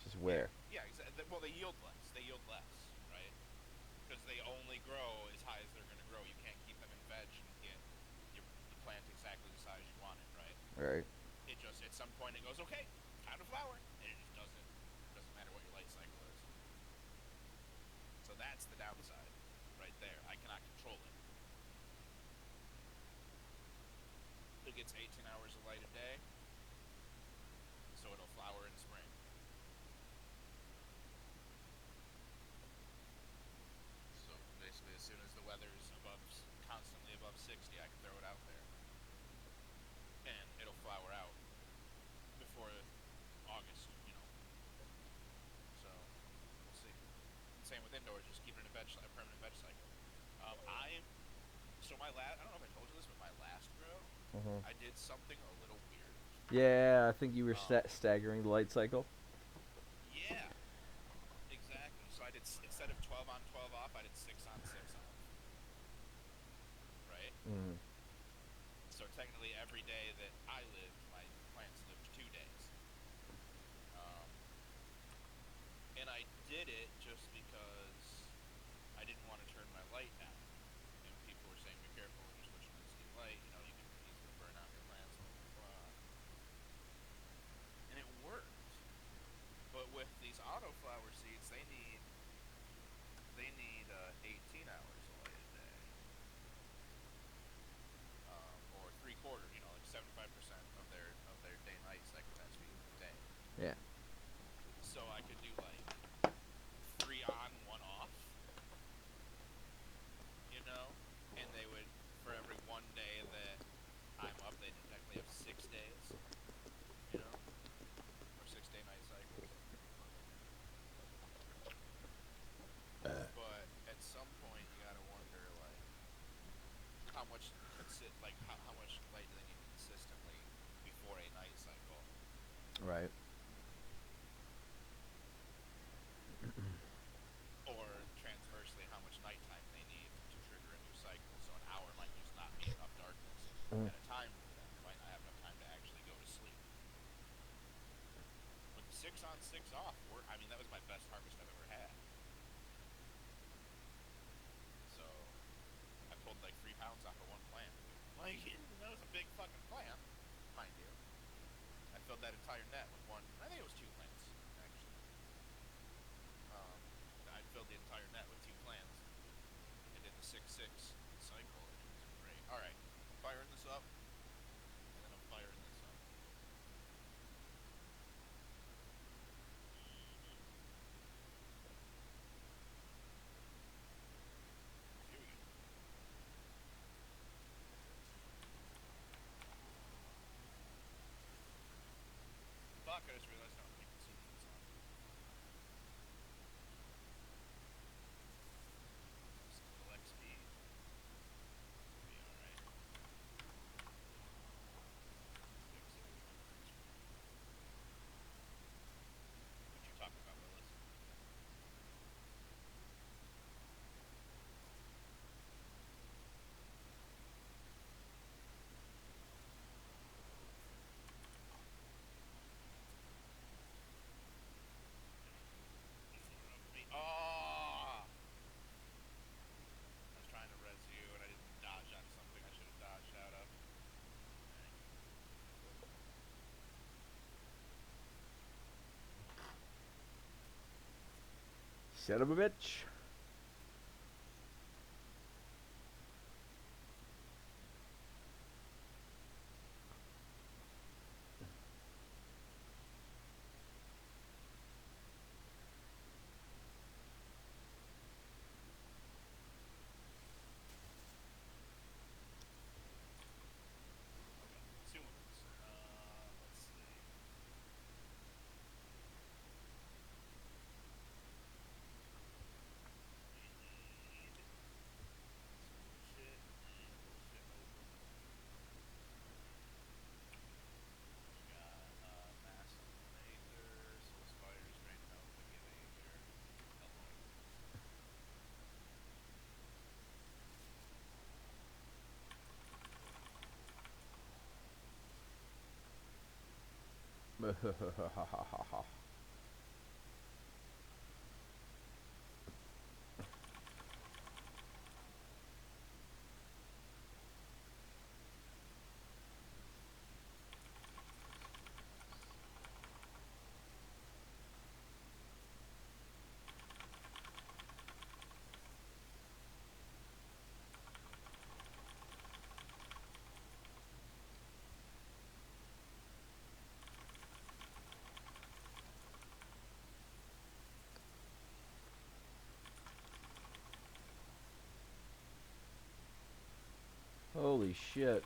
Speaker 2: Just where?
Speaker 1: Yeah, exactly. Well, they yield less. They yield less, right? Because they only grow as high as they're going to grow. You can't keep them in veg and get the plant exactly the size you want it, right?
Speaker 2: Right.
Speaker 1: It just, at some point, it goes, okay, time to flower. And it just doesn't. It doesn't matter what your light cycle is. So that's the downside right there. I cannot control it. It gets 18 hours of light a day, so it'll flower in spring. So basically, as soon as the weather's constantly above 60, I can throw it out there. And it'll flower out before August, you know. So, we'll see. And same with indoors, just keep it in a permanent veg cycle. I don't know if I told you this, but my last grow, I did something a little weird.
Speaker 2: Yeah, I think you were staggering the light cycle.
Speaker 1: Yeah, exactly. So I did, instead of 12 on, 12 off, I did 6 on, 6 off. Right?
Speaker 2: Mm.
Speaker 1: So technically every day that I lived, my plants lived 2 days. And I did it just because I didn't want to turn my light down. And people were saying, be careful when you're switching to this new light, you know, you can easily burn out your plants, blah, blah, blah. And it worked. But with these autoflower seeds, they need 18 hours of light a day. Or 3/4, you know, like 75% of their day-night cycle has to be a day.
Speaker 2: Yeah.
Speaker 1: So I could do like 3 on, 1 off, you know, and they would, for every 1 day that I'm up, they technically have 6 days, you know, or 6-day night cycles. But at some point, you gotta wonder, like, how much how much light do they need consistently before a night cycle?
Speaker 2: Right.
Speaker 1: on, 6 off. I mean, that was my best harvest I've ever had. So I pulled like 3 pounds off of one plant. Like, that was a big fucking plant, mind you. I filled that entire net with one. I think it was 2 plants, actually. I filled the entire net with 2 plants and did the 6-6 cycle, and it was great. All right, I'm firing this up, and then I'm firing this up. Here we go. Fuck, I just realized I don't keep the sequence on. Just a little XP. Be alright. Fix it. What you talking about, Willis? Oh! I was trying to res you, and I didn't dodge out of something I should have dodged out of.
Speaker 2: Son of a bitch.
Speaker 1: Okay, consumables. Let's see. We need some bullshit and bullshit over. We got mass laser, soul spiders, drain health, regulate alloy.
Speaker 2: Holy shit.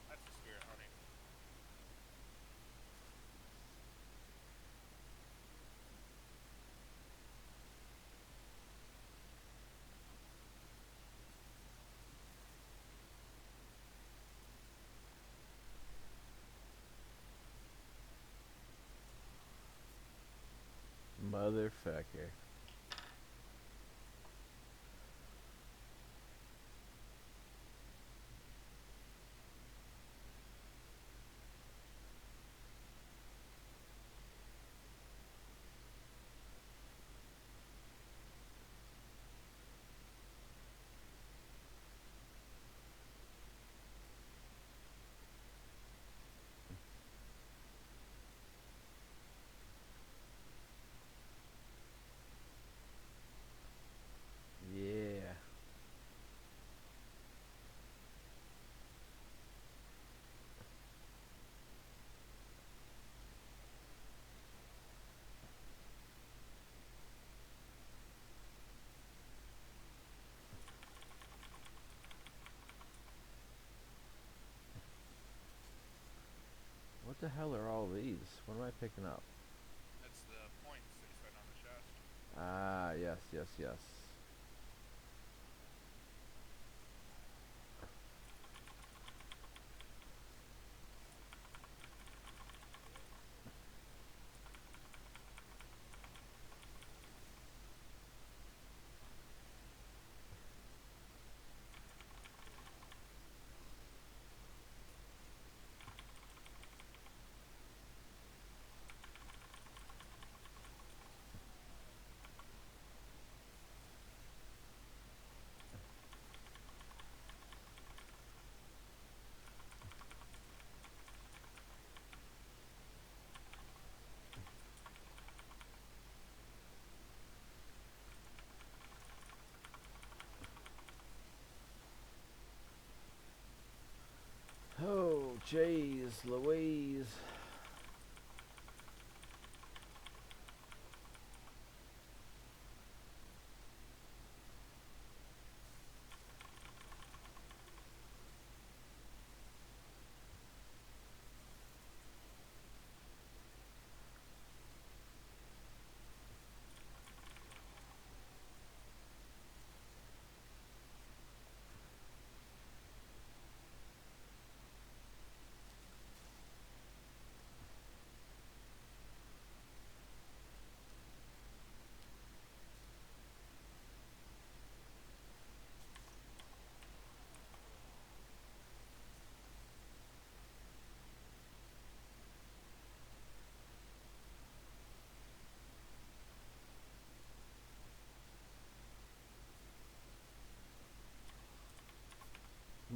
Speaker 1: That's the spirit, honey.
Speaker 2: Motherfucker. the hell are all these? What am I picking up?
Speaker 1: That's the points that you spend on the chest.
Speaker 2: Ah, yes, yes, yes. Oh, jeez, Louise.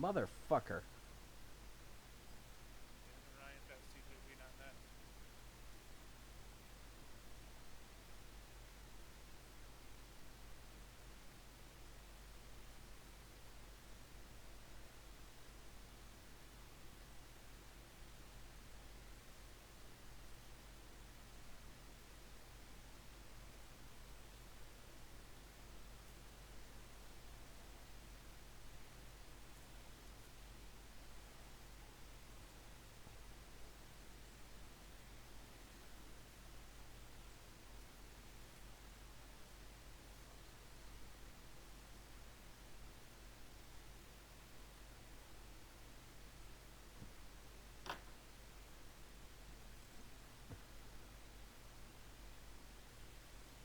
Speaker 2: Motherfucker.
Speaker 1: Ryan got CJ beat on that.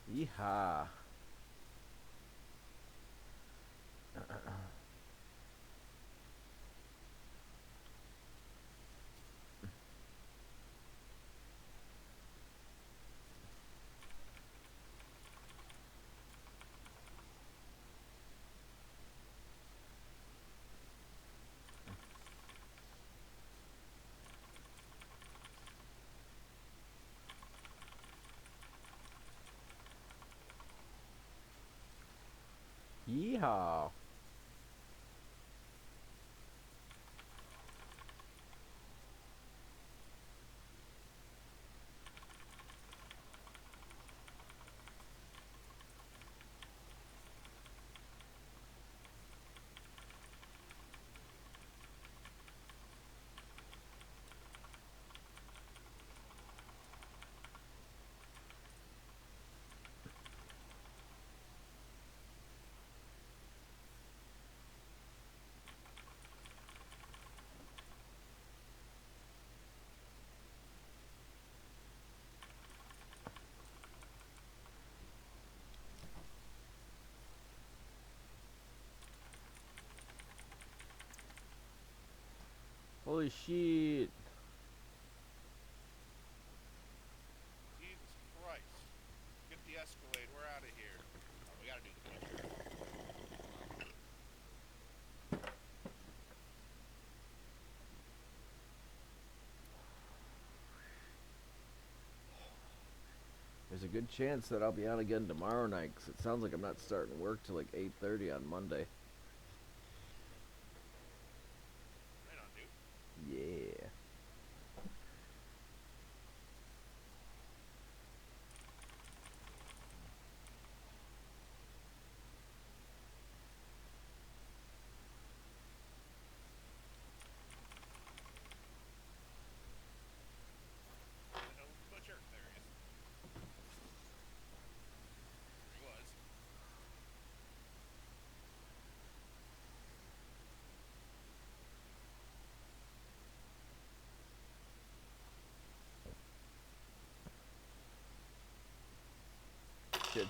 Speaker 2: Yeehaw. Yeehaw. Holy shit.
Speaker 1: Jesus Christ. Get the Escalade. We're out of here. Oh, we gotta do the picture.
Speaker 2: There's a good chance that I'll be on again tomorrow night, 'cause it sounds like I'm not starting work till like 8:30 on Monday.
Speaker 1: Right on, dude.
Speaker 2: Yeah.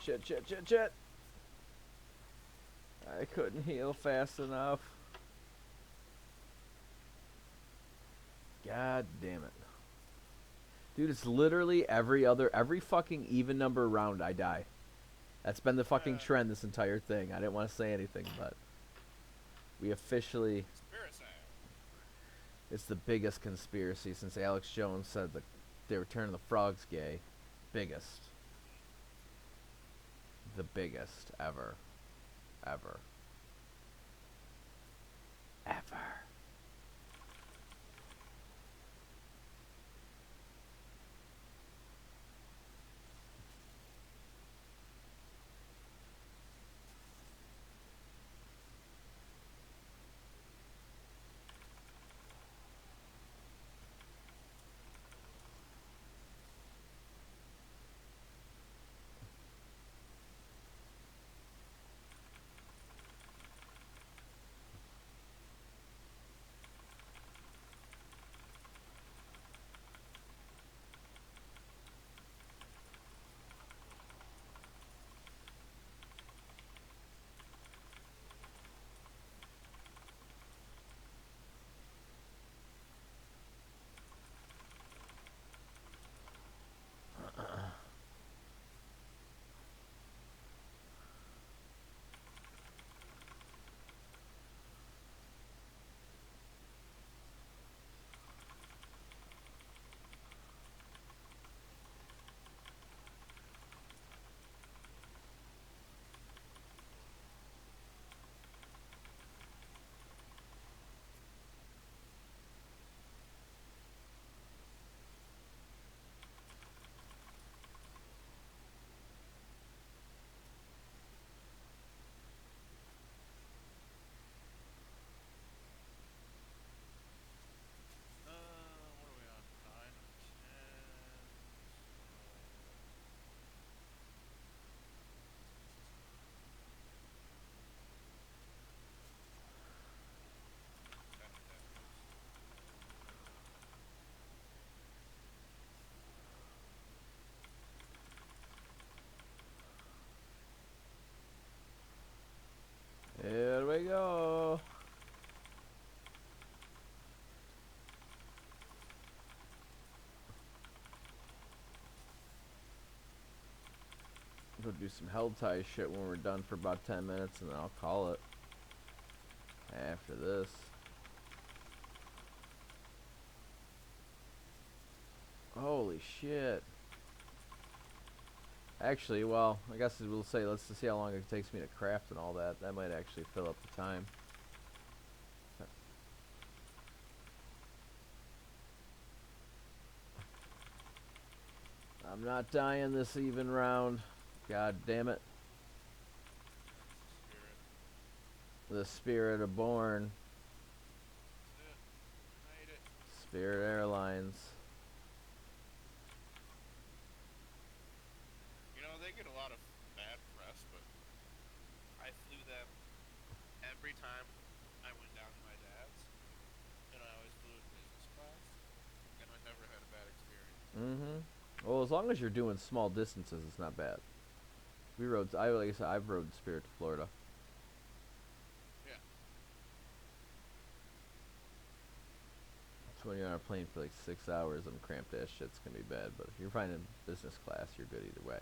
Speaker 2: Shit. I couldn't heal fast enough. God damn it. Dude, it's literally every fucking even number round I die. That's been the fucking trend this entire thing. I didn't want to say anything, but we officially... It's the biggest conspiracy since Alex Jones said that they were turning the frogs gay. Biggest. The biggest ever. Ever. Here we go. Go do some held tie shit when we're done for about 10 minutes and then I'll call it. After this. Holy shit. Actually, well, I guess we'll say, let's see how long it takes me to craft and all that. That might actually fill up the time. I'm not dying this even round. God damn it. The Spirit of Born. Spirit Airlines.
Speaker 1: You know, they get a lot of bad press, but I flew them every time I went down to my dad's, and I always flew in business class, and I never had a bad experience.
Speaker 2: Mm-hmm. Well, as long as you're doing small distances, it's not bad. We rode, like I said, I've rode Spirit to Florida.
Speaker 1: Yeah.
Speaker 2: So when you're on a plane for like 6 hours, them cramped ass shit's gonna be bad. But if you're flying in business class, you're good either way.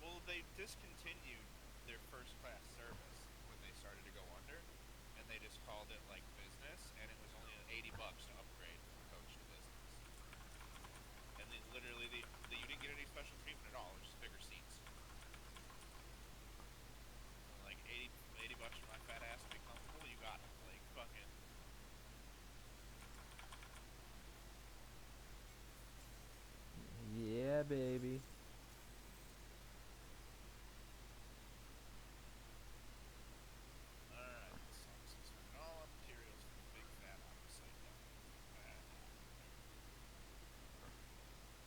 Speaker 1: Well, they discontinued their first class service when they started to go under, and they just called it like business, and it was only $80 to upgrade from coach to business. And they literally, you didn't get any special treatment at all. It was just bigger seats. Like 80 bucks for my fat ass to be comfortable. You got it. Like fucking.
Speaker 2: Yeah, baby.
Speaker 1: Alright, so I'm just spending all our materials for the big fat opposite done.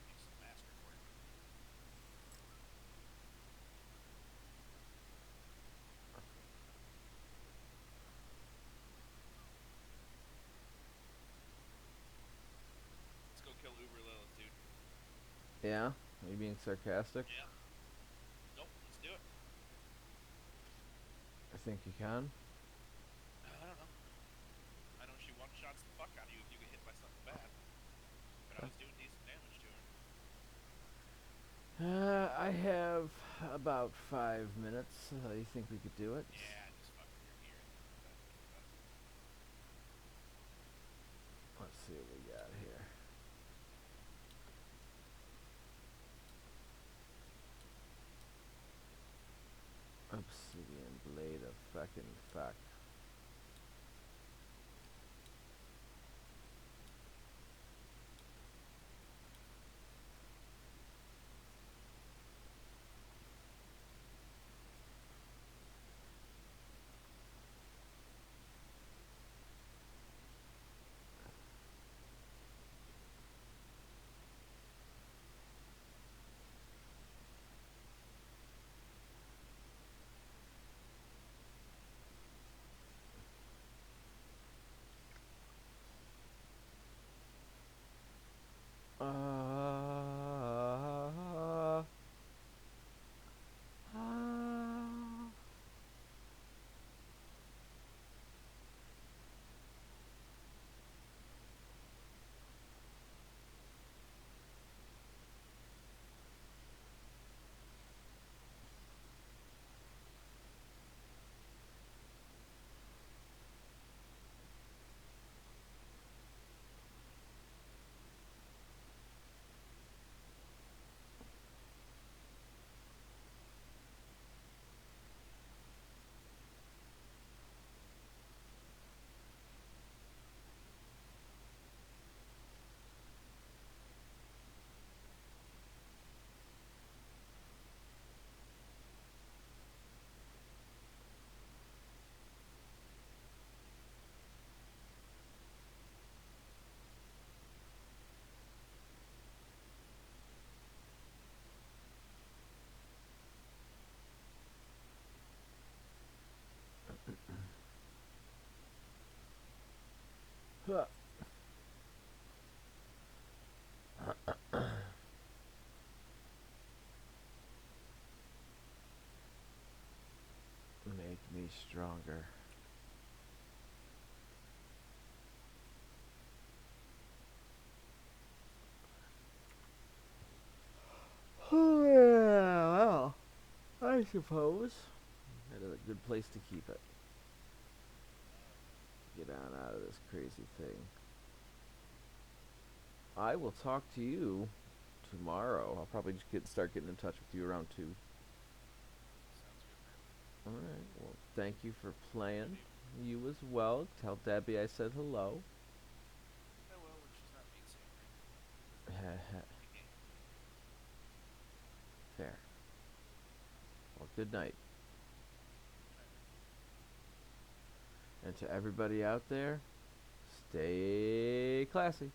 Speaker 1: Make some master cord. Let's go kill Uber Lilith, dude.
Speaker 2: Yeah? Are you being sarcastic?
Speaker 1: Yeah. Nope.
Speaker 2: think you can?
Speaker 1: I don't know. I know she one shots the fuck out of you if you get hit by something bad. But I was doing decent damage to her.
Speaker 2: I have about 5 minutes. You think we could do it?
Speaker 1: Yeah, just fuck with your gear. That'd be the best.
Speaker 2: Let's see what we got here. Obsidian blade of fucking fuck. Uh, uh, huh. Make me stronger. Oh, yeah, well, I suppose that is a good place to keep it. Get on out of this crazy thing. I will talk to you tomorrow. I'll probably just start getting in touch with you around 2.
Speaker 1: Sounds good, man.
Speaker 2: Alright, well, thank you for playing. You as well. Tell Debbie I said hello.
Speaker 1: I will when she's not being savory. The game.
Speaker 2: Fair. Well, good night.
Speaker 1: Good night, man.
Speaker 2: And to everybody out there, stay classy.